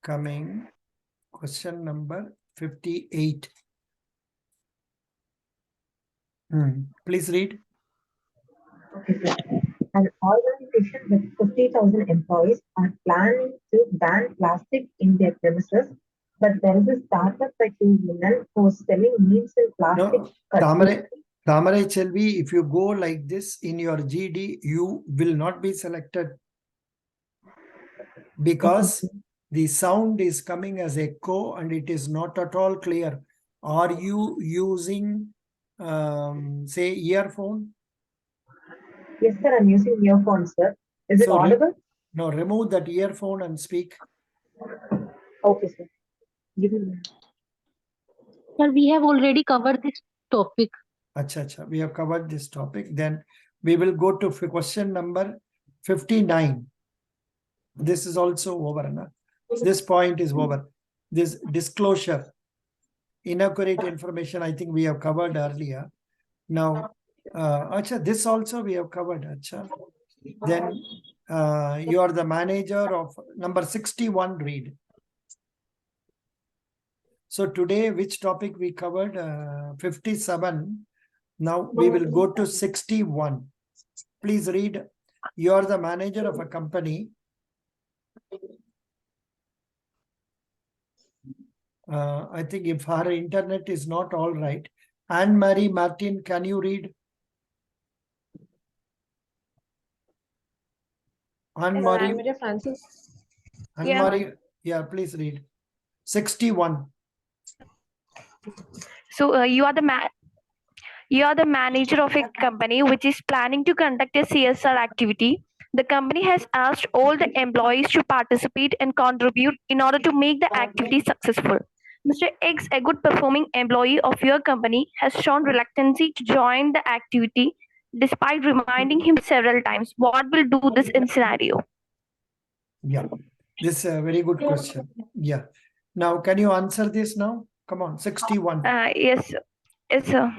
Coming. Question number 58. Please read. An organization with 50,000 employees are planning to ban plastic in their premises, but there is a startup by 2 women who is selling meals in plastic. Tamarai Chelvi, if you go like this in your GD, you will not be selected because the sound is coming as echo and it is not at all clear. Are you using, say, earphone? Yes, sir, I'm using earphones, sir. Is it audible? No, remove that earphone and speak. Okay, sir. Give me. Sir, we have already covered this topic. Acha, we have covered this topic. Then we will go to question number 59. This is also over. Na? This point is over. This disclosure, inaccurate information, I think we have covered earlier. Now, Acha, this also we have covered. Acha. Then you are the manager of number 61, read. So today, which topic we covered? 57. Now we will go to 61. Please read. You are the manager of a company. I think if her internet is not all right. Anne-Marie Martin, can you read? Anne-Marie. Francis. Anne-Marie, yeah, please read. 61. So you are the You are the manager of a company which is planning to conduct a CSR activity. The company has asked all the employees to participate and contribute in order to make the activity successful. Mr. X, a good performing employee of your company, has shown reluctancy to join the activity despite reminding him several times. What will do this in scenario? Yeah, this is a very good question. Yeah. Now, can you answer this now? Come on, 61. Yes, yes, sir.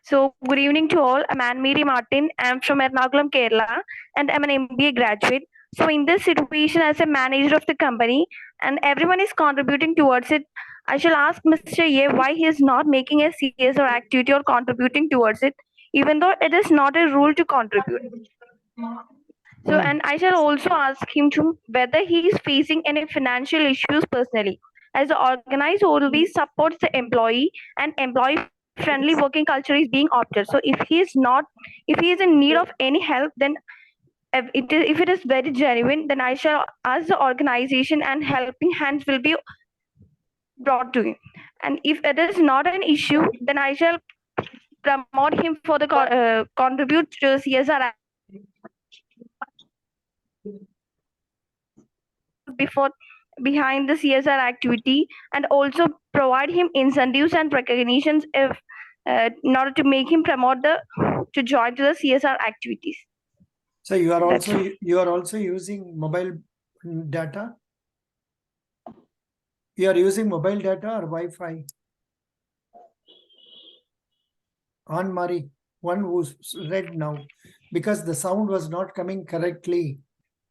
So, good evening to all. I'm Anne Mary Martin. I'm from Ernakulam, Kerala, and I'm an MBA graduate. So, in this situation, as a manager of the company, and everyone is contributing towards it, I shall ask Mr. A why he is not making a CSR activity or contributing towards it, even though it is not a rule to contribute. So, and I shall also ask him to whether he is facing any financial issues personally, as the organizer always supports the employee and employee-friendly working culture is being opted. So, if he is in need of any help, then if it is very genuine, then I shall ask the organization and helping hands will be brought to him. And if it is not an issue, then I shall promote him for the contribute to CSR behind the CSR activity, and also provide him incentives and recognitions if in order to make him to join to the CSR activities. So you are also using mobile data? You are using mobile data or Wi-Fi? On Mari, one who's read now, because the sound was not coming correctly.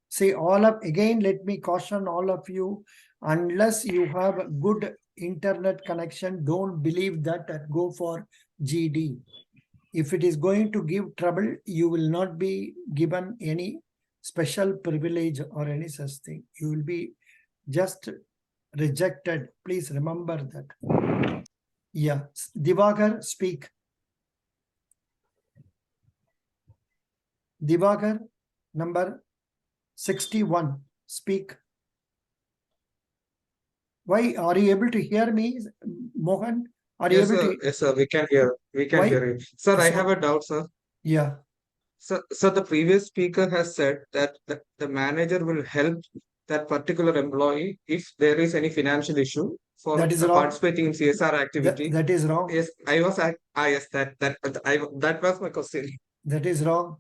See, again, let me caution all of you, unless you have a good internet connection, don't believe that and go for GD. If it is going to give trouble, you will not be given any special privilege or any such thing. You will be just rejected. Please remember that. Yeah, Divagar, speak. Divagar, number 61, speak. Why are you able to hear me, Mohan? Are you able to? Yes, sir, we can hear. We can hear you. Sir, I have a doubt, sir. Yeah. So the previous speaker has said that the manager will help that particular employee if there is any financial issue for participating in CSR activity. That is wrong. Yes, yes, that was my question. That is wrong.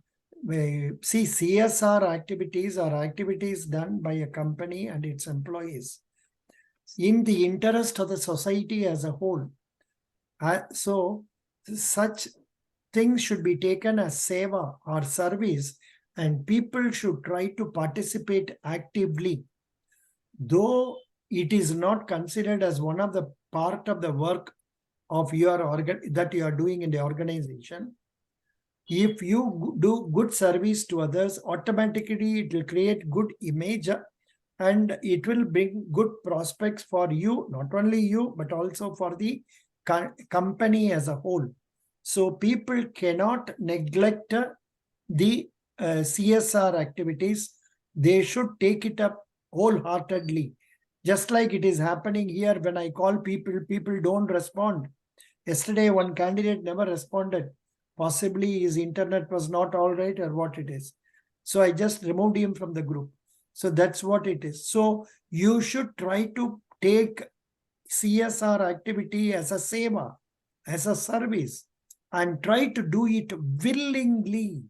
See, CSR activities are activities done by a company and its employees in the interest of the society as a whole. So such things should be taken as seva or service, and people should try to participate actively. Though it is not considered as one of the part of the work of your that you are doing in the organization, if you do good service to others, automatically it will create good image and it will bring good prospects for you, not only you, but also for the company as a whole. So people cannot neglect the CSR activities. They should take it up wholeheartedly. Just like it is happening here, when I call people, people don't respond. Yesterday, one candidate never responded. Possibly his internet was not all right or what it is. So I just removed him from the group. So that's what it is. So you should try to take CSR activity as a seva, as a service, and try to do it willingly.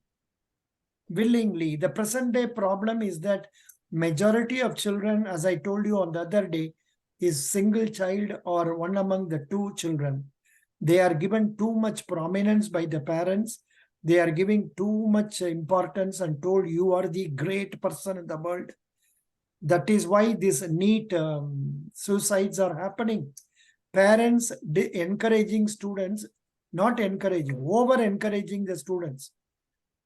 Willingly. The present day problem is that majority of children, as I told you on the other day, is single child or one among the two children. They are given too much prominence by the parents. They are giving too much importance and told you are the great person in the world. That is why these NEET suicides are happening. Parents encouraging students, not encouraging, over encouraging the students.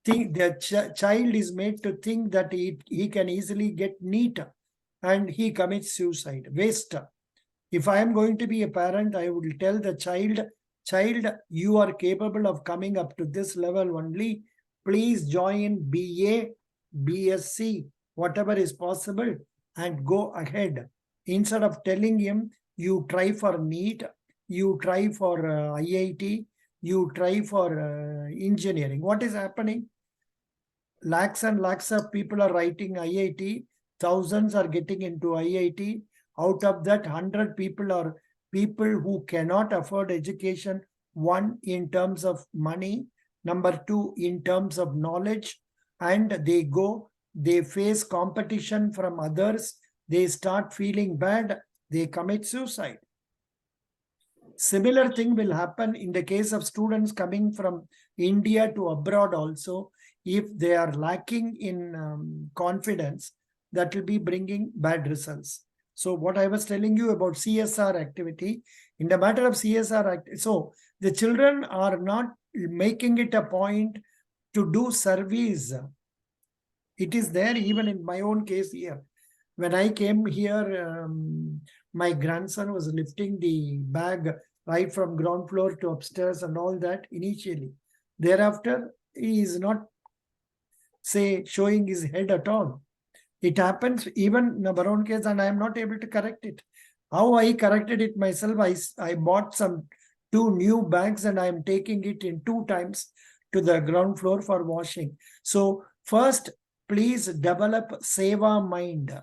Think the child is made to think that he can easily get NEET and he commits suicide. Waste. If I am going to be a parent, I would tell the child, you are capable of coming up to this level only. Please join BA, BSc, whatever is possible, and go ahead. Instead of telling him, you try for NEET, you try for IIT, you try for engineering. What is happening? Lakhs and lakhs of people are writing IIT. Thousands are getting into IIT. Out of that, 100 people are people who cannot afford education. One, in terms of money. Number two, in terms of knowledge. And they face competition from others. They start feeling bad. They commit suicide. Similar thing will happen in the case of students coming from India to abroad also. If they are lacking in confidence, that will be bringing bad results. So what I was telling you about CSR activity, in the matter of CSR, so the children are not making it a point to do service. It is there even in my own case here. When I came here, my grandson was lifting the bag right from ground floor to upstairs and all that initially. Thereafter, he is not, say, showing his head at all. It happens even in our own case, and I am not able to correct it. How I corrected it myself, I bought some 2 new bags and I am taking it in 2 times to the ground floor for washing. So first, please develop seva mind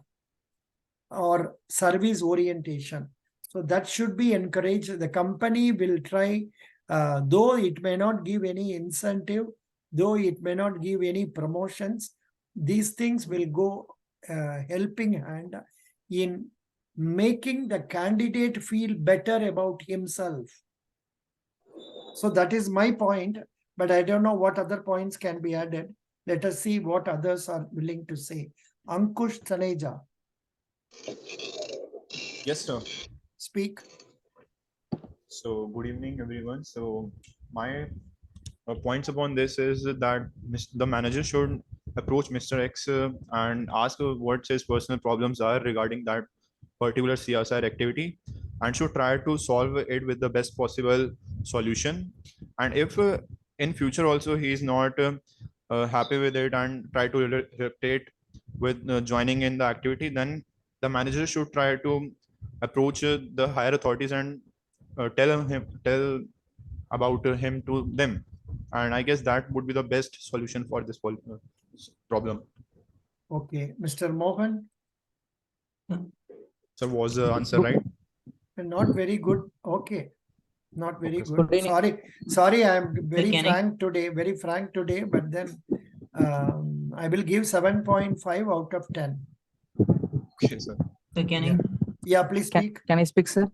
or service orientation. So that should be encouraged. The company will try, though it may not give any incentive, though it may not give any promotions, these things will go helping hand in making the candidate feel better about himself. So that is my point, but I don't know what other points can be added. Let us see what others are willing to say. Ankush Taneja. Yes, sir. Speak. So good evening, everyone. So my points upon this is that the manager should approach Mr. X and ask what his personal problems are regarding that particular CSR activity, and should try to solve it with the best possible solution. And if in future also he is not happy with it and try to replicate with joining in the activity, then the manager should try to approach the higher authorities and tell about him to them. And I guess that would be the best solution for this problem. Okay, Mr. Mohan. So was the answer right? Not very good. Okay, not very good. Good evening. Sorry, I am very can frank today, but then I will give 7.5 out of 10. Okay, sir. So can Yeah. Yeah, please speak. Can I speak, sir?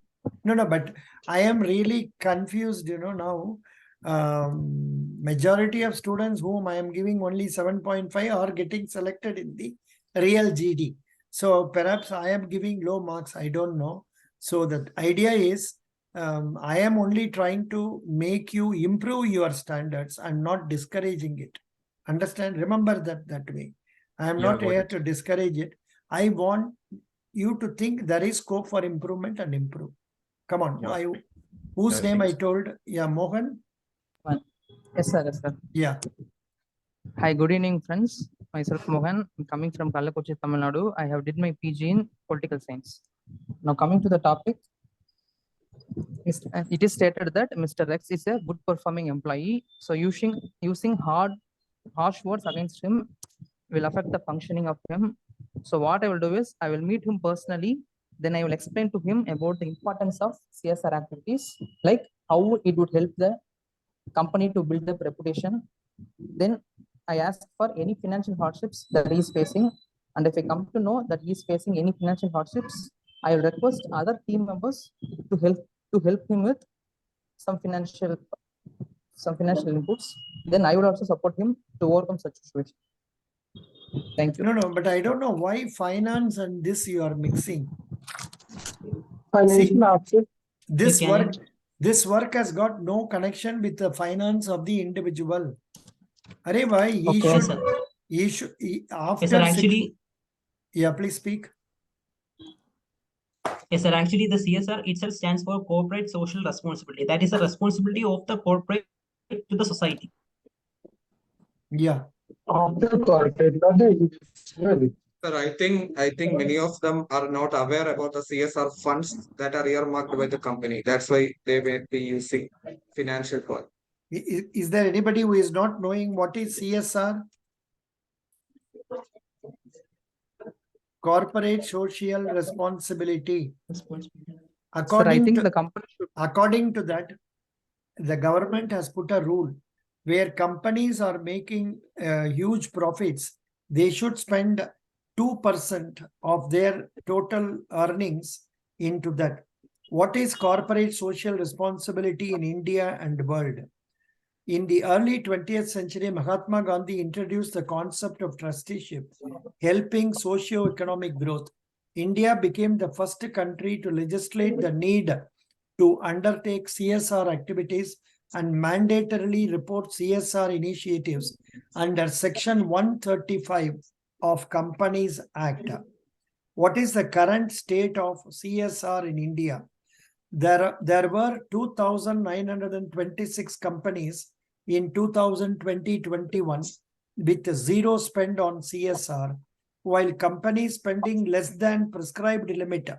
No, but I am really confused, now. Majority of students whom I am giving only 7.5 are getting selected in the real GD. So perhaps I am giving low marks. I don't know. So the idea is I am only trying to make you improve your standards and not discouraging it. Understand? Remember that way. I am not here to discourage it. I want you to think there is scope for improvement and improve. Come on. Yeah. Whose name I told? Yeah, Mohan. Yes, sir. Yes, sir. Yeah. Hi, good evening, friends. Myself Mohan. I'm coming from Kalakochi, Tamil Nadu. I have did my PG in political science. Now coming to the topic, it is stated that Mr. X is a good performing employee. So using harsh words against him will affect the functioning of him. So what I will do is I will meet him personally. Then I will explain to him about the importance of CSR activities, like how it would help the company to build up reputation. Then I ask for any financial hardships that he is facing. And if I come to know that he is facing any financial hardships, I will request other team members to help him with some financial inputs. Then I would also support him to overcome such situation. Thank you. No, but I don't know why finance and this you are mixing. Financial This work has got no connection with the finance of the individual. Arey bhai, he should after yes, sir, actually, yeah, please speak. Yes, sir. Actually, the CSR itself stands for corporate social responsibility. That is the responsibility of the corporate to the society. Yeah. of the corporate, not the individual. Sir, I think many of them are not aware about the CSR funds that are earmarked by the company. That's why they may be using financial part. Is there anybody who is not knowing what is CSR? Corporate social responsibility. According to that, the government has put a rule where companies are making huge profits. They should spend 2% of their total earnings into that. What is corporate social responsibility in India and world? In the early 20th century, Mahatma Gandhi introduced the concept of trusteeship, helping socio-economic growth. India became the first country to legislate the need to undertake CSR activities and mandatorily report CSR initiatives under Section 135 of Companies Act. What is the current state of CSR in India? There were 2,926 companies in 2020-21 with zero spend on CSR, while companies spending less than prescribed limit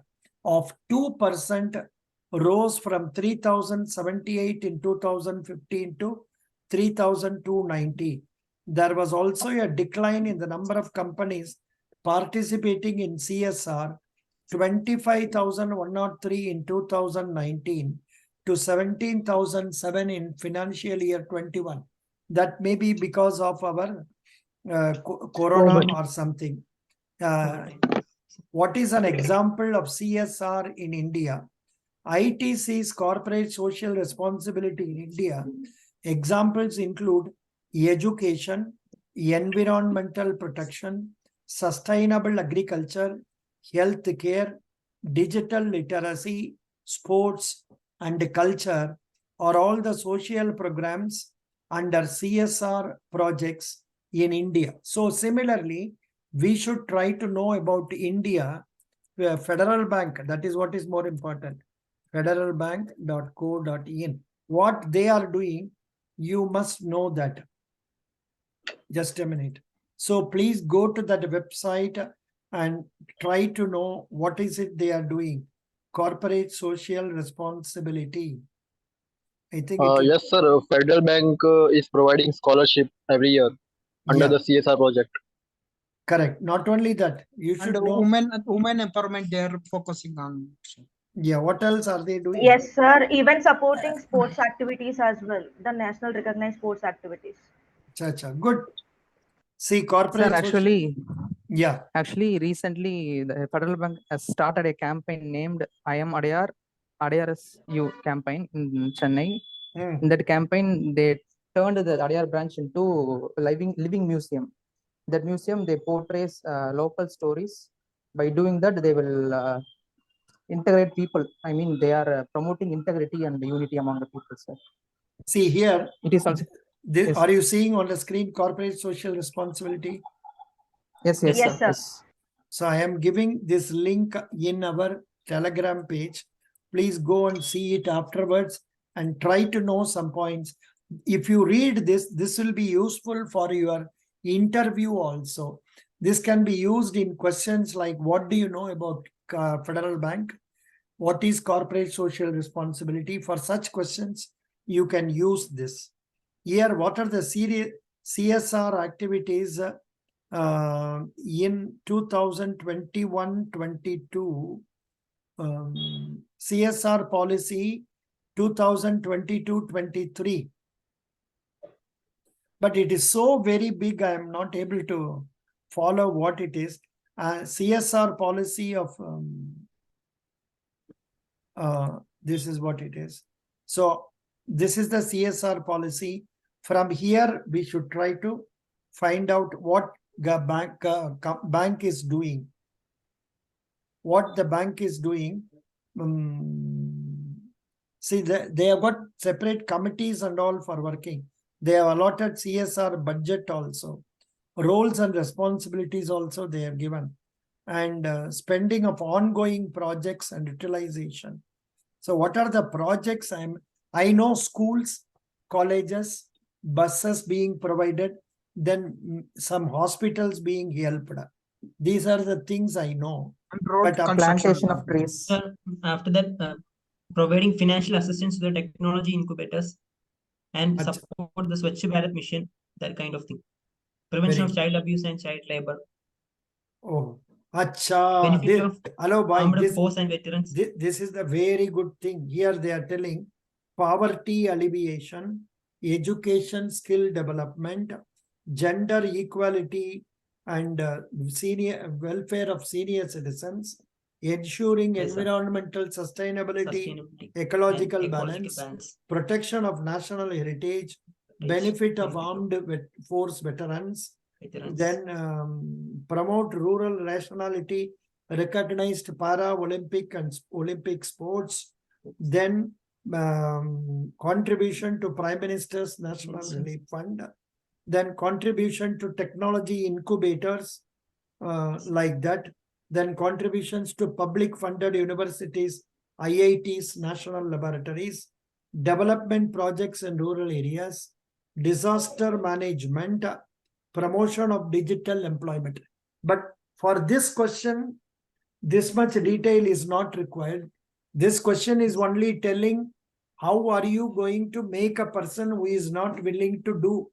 of 2% rose from 3,078 in 2015 to 3,290. There was also a decline in the number of companies participating in CSR, 25,103 in 2019 to 17,007 in financial year 21. That may be because of our corona or something. What is an example of CSR in India? ITC's corporate social responsibility in India. Examples include education, environmental protection, sustainable agriculture, health care, digital literacy, sports, and culture are all the social programs under CSR projects in India. So similarly, we should try to know about India, Federal Bank, that is what is more important, federalbank.co.in. What they are doing, you must know that. Just a minute. So please go to that website and try to know what is it they are doing. Corporate social responsibility. I think yes, sir. Federal Bank is providing scholarship every year under the CSR project. Correct. Not only that, you should and know. women empowerment they are focusing on. Yeah, what else are they doing? Yes, sir. Even supporting sports activities as well, the national recognized sports activities. Chacha, good. See, corporate. Sir, actually, yeah. Actually, recently the Federal Bank has started a campaign named "I Am Adayar," Adayar's You campaign in Chennai. In that campaign, they turned the Adayar branch into a living museum. That museum they portrays local stories. By doing that, they will integrate people. I mean, they are promoting integrity and unity among the people, sir. See here, it is also. This, are you seeing on the screen corporate social responsibility? Yes, yes, Yes, sir. sir. Yes. So I am giving this link in our Telegram page. Please go and see it afterwards and try to know some points. If you read this, this will be useful for your interview also. This can be used in questions like, what do you know about Federal Bank? What is corporate social responsibility? For such questions, you can use this. Here, what are the CSR activities in 2021-22? CSR policy 2022-23. But it is so very big, I am not able to follow what it is. CSR policy of this is what it is. So this is the CSR policy. From here, we should try to find out what the bank is doing. What the bank is doing. See, they have got separate committees and all for working. They have allotted CSR budget also. Roles and responsibilities also they have given. And spending of ongoing projects and utilization. So what are the projects? I know schools, colleges, buses being provided, then some hospitals being helped. These are the things I know. Road plantation of trees. After that, providing financial assistance to the technology incubators. and support the Swachh Bharat mission, that kind of thing. Prevention of child abuse and child labor. Oh, acha. Benefit of Hello, boy. armed force and veterans. This is the very good thing. Here they are telling poverty alleviation, education skill development, gender equality, and senior welfare of senior citizens, ensuring Yes, sir. environmental sustainability, ecological and balance, protection of national heritage, benefit of armed force veterans, then promote rural rationality, recognized para-Olympic and Olympic sports, then contribution to Prime Minister's National Relief Fund, then contribution to technology incubators like that, then contributions to public funded universities, IITs, national laboratories, development projects in rural areas, disaster management, promotion of digital employment. But for this question, this much detail is not required. This question is only telling how are you going to make a person who is not willing to do.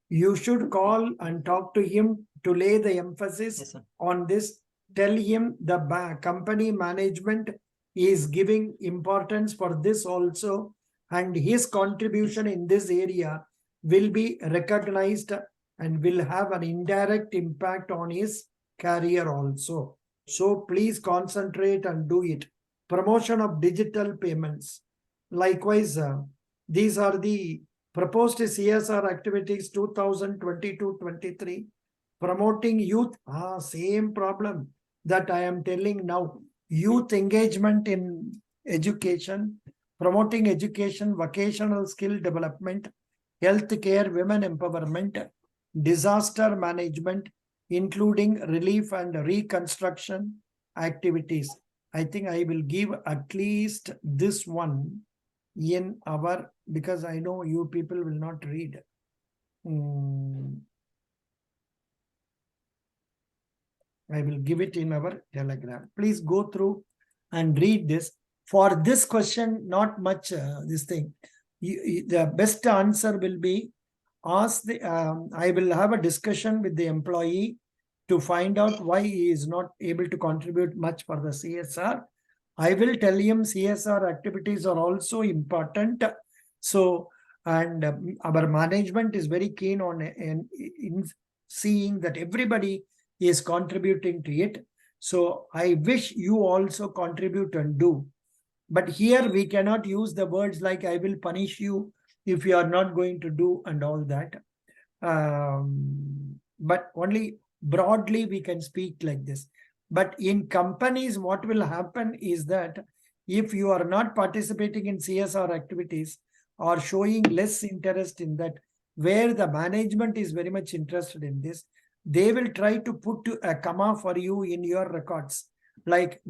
You should call and talk to him to lay the emphasis on this. Tell him the company management is giving importance for this also, and his contribution in this area will be recognized and will have an indirect impact on his career also. So please concentrate and do it. Promotion of digital payments. Likewise, these are the proposed CSR activities 2022-23. Promoting youth, same problem that I am telling now. Youth engagement in education, promoting education, vocational skill development, healthcare, women empowerment, disaster management, including relief and reconstruction activities. I think I will give at least this one in our, because I know you people will not read. I will give it in our Telegram. Please go through and read this. For this question, not much this thing. The best answer will be ask the, I will have a discussion with the employee to find out why he is not able to contribute much for the CSR. I will tell him CSR activities are also important. So, and our management is very keen on in seeing that everybody is contributing to it. So I wish you also contribute and do. But here we cannot use the words like I will punish you if you are not going to do and all that. But only broadly we can speak like this. But in companies, what will happen is that if you are not participating in CSR activities or showing less interest in that, where the management is very much interested in this, they will try to put a comma for you in your records, like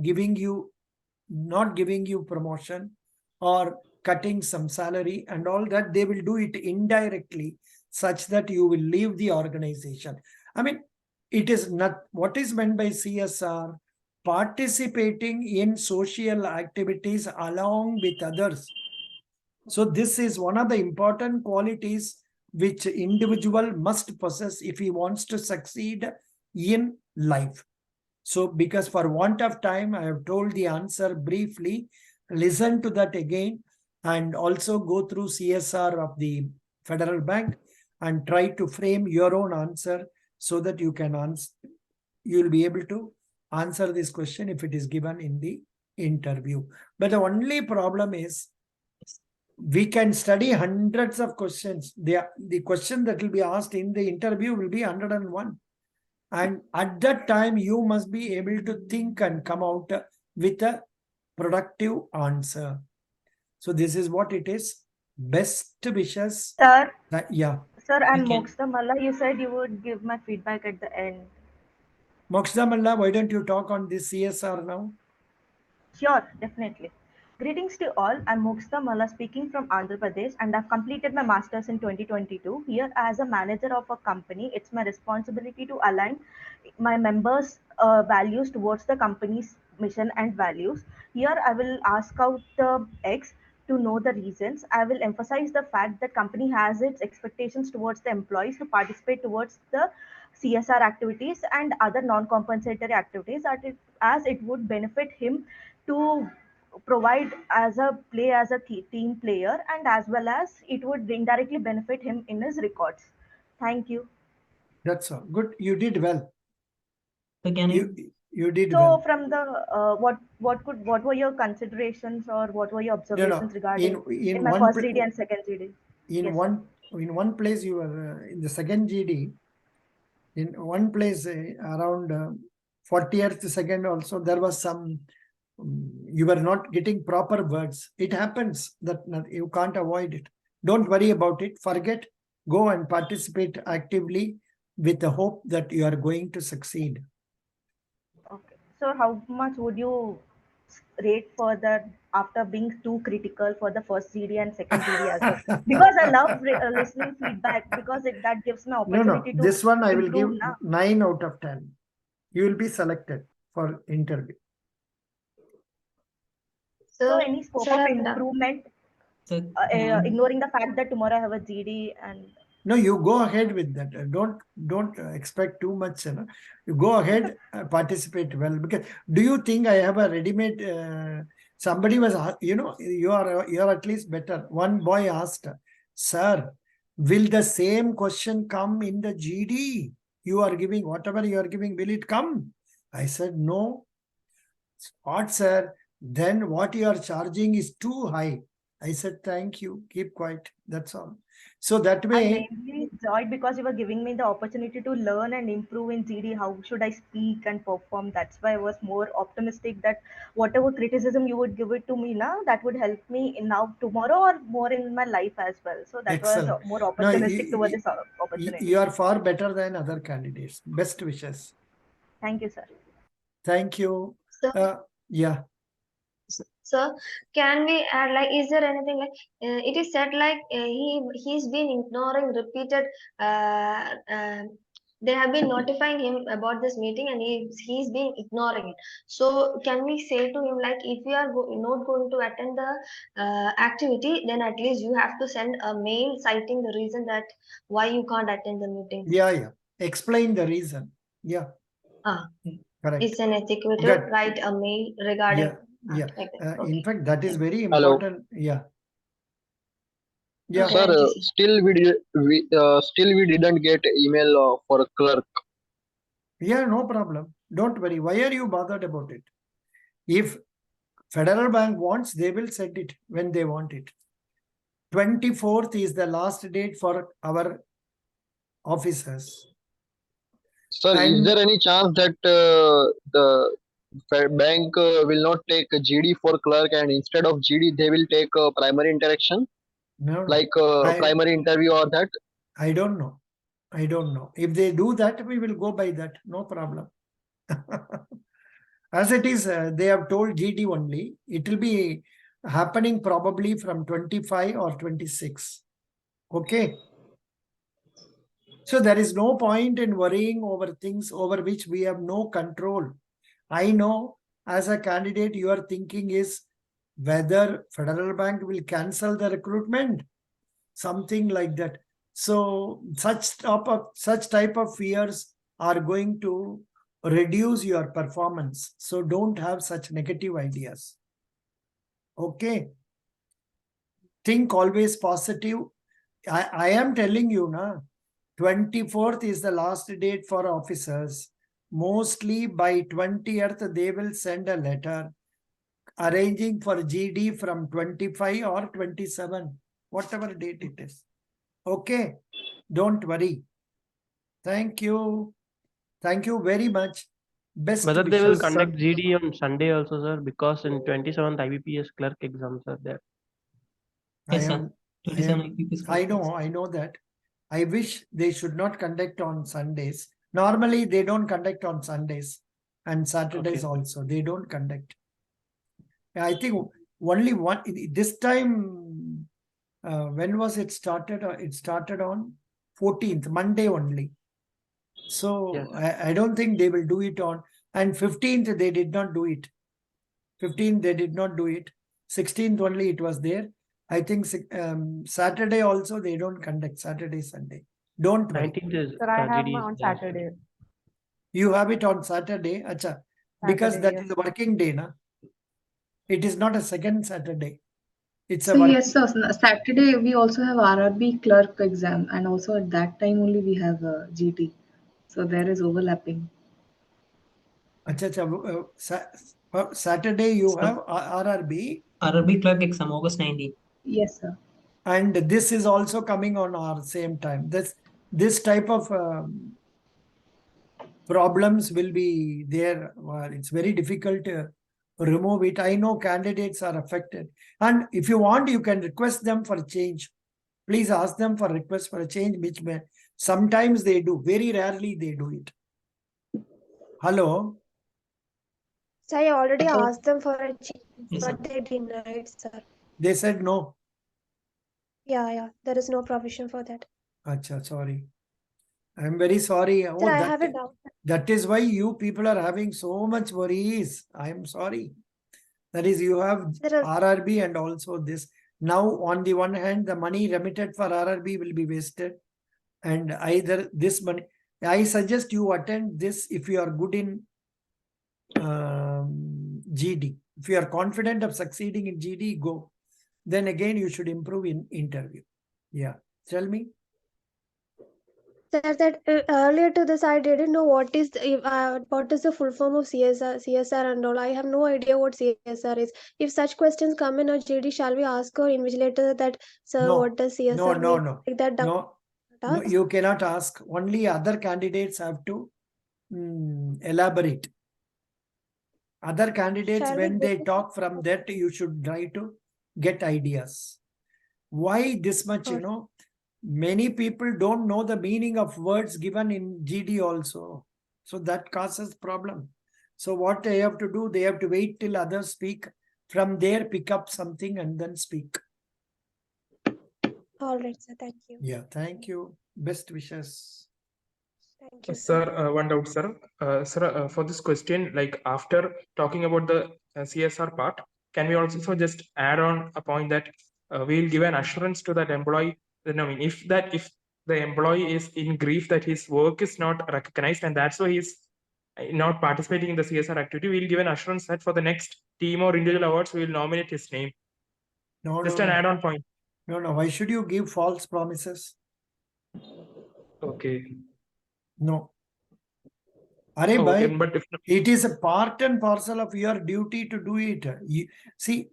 not giving you promotion or cutting some salary and all that. They will do it indirectly such that you will leave the organization. I mean, it is not what is meant by CSR, participating in social activities along with others. So this is one of the important qualities which individual must possess if he wants to succeed in life. So because for want of time, I have told the answer briefly. Listen to that again and also go through CSR of the Federal Bank and try to frame your own answer so that you can answer. You will be able to answer this question if it is given in the interview. But the only problem is we can study hundreds of questions. The question that will be asked in the interview will be 101. And at that time, you must be able to think and come out with a productive answer. So this is what it is. Best wishes. Sir. Yeah. Sir, and Moksha Malla, you said you would give my feedback at the end. Moksha Malla, why don't you talk on this CSR now? Sure, definitely. Greetings to all. I'm Moksha Malla speaking from Andhra Pradesh, and I've completed my master's in 2022. Here, as a manager of a company, it's my responsibility to align my members' values towards the company's mission and values. Here, I will ask out the X to know the reasons. I will emphasize the fact that company has its expectations towards the employees to participate towards the CSR activities and other non-compensatory activities as it would benefit him to provide as a team player, and as well as it would indirectly benefit him in his records. Thank you. That's all. Good. You did well. So can you did So well. from the what were your considerations or what were your observations regarding in my first GD and second GD? In Yes, one place you were in the second GD. In one place around 40th second also there was some you were not getting proper words. It happens that you can't avoid it. Don't worry about it. Forget. Go and participate actively with the hope that you are going to succeed. okay. So how much would you rate for that after being too critical for the first GD and second GD as well? Because I love listening feedback because that gives me opportunity to this one I will give improve, 9 out of 10. You will be selected for interview. So any scope sir, of improvement, ignoring the fact that tomorrow I have a GD and. No, you go ahead with that. Don't expect too much. You know? You go ahead, participate well. Because do you think I have a ready-made? Somebody was, you are at least better. One boy asked, "Sir, will the same question come in the GD? You are giving whatever you are giving. Will it come?" I said no. What, sir? Then what you are charging is too high. I said thank you. Keep quiet. That's all. So that way, I mainly enjoyed because you were giving me the opportunity to learn and improve in GD. How should I speak and perform? That's why I was more optimistic that whatever criticism you would give it to me now, that would help me in now tomorrow or more in my life as well. So that excellent. was more opportunistic toward this opportunity. You are far better than other candidates. Best wishes. Thank you, sir. Thank you. Yeah. So can we add, like, is there anything like it is said like he's been ignoring repeated they have been notifying him about this meeting and he's been ignoring it. So can we say to him like, if you are not going to attend the activity, then at least you have to send a mail citing the reason that why you can't attend the meeting. Yeah. Explain the reason. Yeah. Correct. It's an ethical to write a mail regarding. Yeah. Like that. Okay. In fact, that is very Hello. important. Yeah. Yeah. Sir, still we didn't get email for a clerk. Yeah, no problem. Don't worry. Why are you bothered about it? If Federal Bank wants, they will send it when they want it. 24th is the last date for our officers. Sir, is there any chance that the bank will not take a GD for clerk and instead of GD they will take a primary interaction? No. Like primary interview or that? I don't know. If they do that, we will go by that. No problem. As it is, they have told GD only. It will be happening probably from 25 or 26. Okay. So there is no point in worrying over things over which we have no control. I know as a candidate, your thinking is whether Federal Bank will cancel the recruitment, something like that. So such type of fears are going to reduce your performance. So don't have such negative ideas. Okay. Think always positive. I am telling you now, 24th is the last date for officers. Mostly by 20th, they will send a letter arranging for GD from 25 or 27, whatever date it is. Okay, don't worry. Thank you. Thank you very much. Best Whether wishes, they will sir. conduct GD on Sunday also, sir, because in 27th IBPS clerk exams are there. I know that. I wish they should not conduct on Sundays. Normally, they don't conduct on Sundays and Saturdays also. They don't conduct. I think only one, this time, when was it started? It started on 14th, Monday only. So I don't think they will do it on, and 15th, they did not do it. 15th, they did not do it. 16th only it was there. I think Saturday also they don't conduct Saturday, Sunday. Don't worry. 19th is Sir, I have GD is on there. Saturday. You have it on Saturday, acha, because Saturday, that yes. is a working day, na? It is not a second Saturday. It's a So work. yes, sir. Saturday we also have RRB clerk exam, and also at that time only we have GT. So there is overlapping. Saturday you have RRB. RRB clerk exam, August 19. Yes, sir. And this is also coming on our same time. This type of problems will be there. It's very difficult to remove it. I know candidates are affected. And if you want, you can request them for a change. Please ask them for request for a change, which may sometimes they do. Very rarely they do it. Hello? So I already asked them for a change, Yes, but they denied, sir. They said no. Yeah, there is no provision for that. Acha, sorry. I'm very sorry. Sir, I have a doubt. That is why you people are having so much worries. I'm sorry. That is, you have RRB and also this. Now, on the one hand, the money remitted for RRB will be wasted. And either this money, I suggest you attend this if you are good in GD. If you are confident of succeeding in GD, go. Then again, you should improve in interview. Yeah. Tell me. Sir, that earlier to this, I didn't know what is the full form of CSR and all. I have no idea what CSR is. If such questions come in our GD, shall we ask our invigilator that, sir, No. what does CSR mean? No. Like that. No, you cannot ask. Only other candidates have to elaborate. Other candidates, Shall we when go they to- talk from that, you should try to get ideas. Why this much, many people don't know the meaning of words given in GD also. So that causes problem. So what they have to do, they have to wait till others speak. From there, pick up something and then speak. All right, sir. Thank you. Yeah, thank you. Best wishes. Thank you, Sir, one doubt, sir. Sir, for this question, like after talking about the CSR part, can we also just add on a point that we'll give an assurance to that employee? Then, I mean, if the employee is in grief that his work is not recognized and that's why he's not participating in the CSR activity, we'll give an assurance that for the next team or individual awards, we'll nominate his name. Just an add-on point. No. Why should you give false promises? Okay. No. But it is a part and parcel of your duty to do it. See,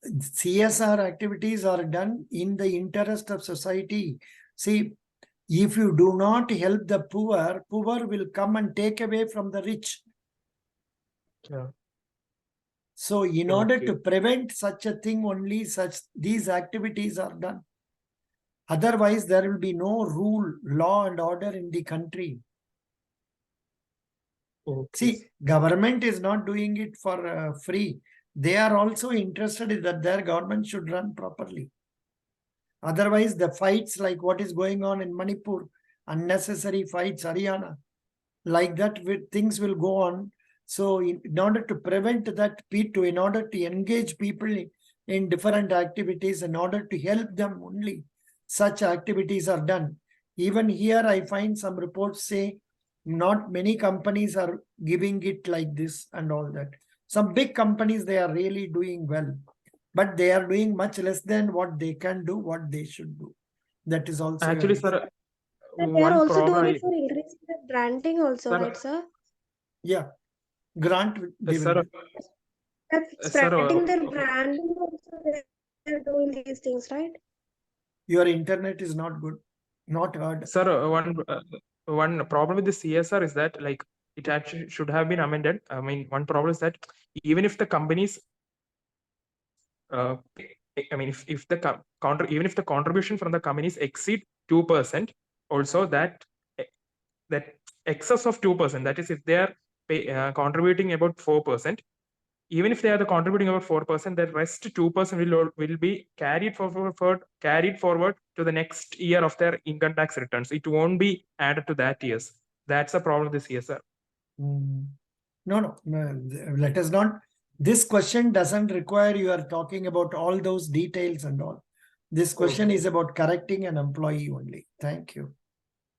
CSR activities are done in the interest of society. See, if you do not help the poor will come and take away from the rich. Yeah. So in order to prevent such a thing, only these activities are done. Otherwise, there will be no rule, law and order in the country. See, government is not doing it for free. They are also interested in that their government should run properly. Otherwise, the fights like what is going on in Manipur, unnecessary fights, Haryana, like that, things will go on. So in order to prevent that, in order to engage people in different activities, in order to help them only, such activities are done. Even here, I find some reports say not many companies are giving it like this and all that. Some big companies, they are really doing well, but they are doing much less than what they can do, what they should do. That is also actually, sir. They are also doing it for increasing the branding also, right, sir? Yeah, grant. Sir, Spreading their branding also, they are doing these things, right? Your internet is not good. Not heard. Sir, one problem with the CSR is that like it actually should have been amended. I mean, one problem is that even if the companies, even if the contribution from the companies exceed 2%, also that excess of 2%, that is if they are contributing about 4%, even if they are contributing about 4%, the rest 2% will be carried forward to the next year of their income tax returns. It won't be added to that year's. That's a problem with the CSR. No. Let us not This question doesn't require you are talking about all those details and all. This question is about correcting an employee only. Thank you.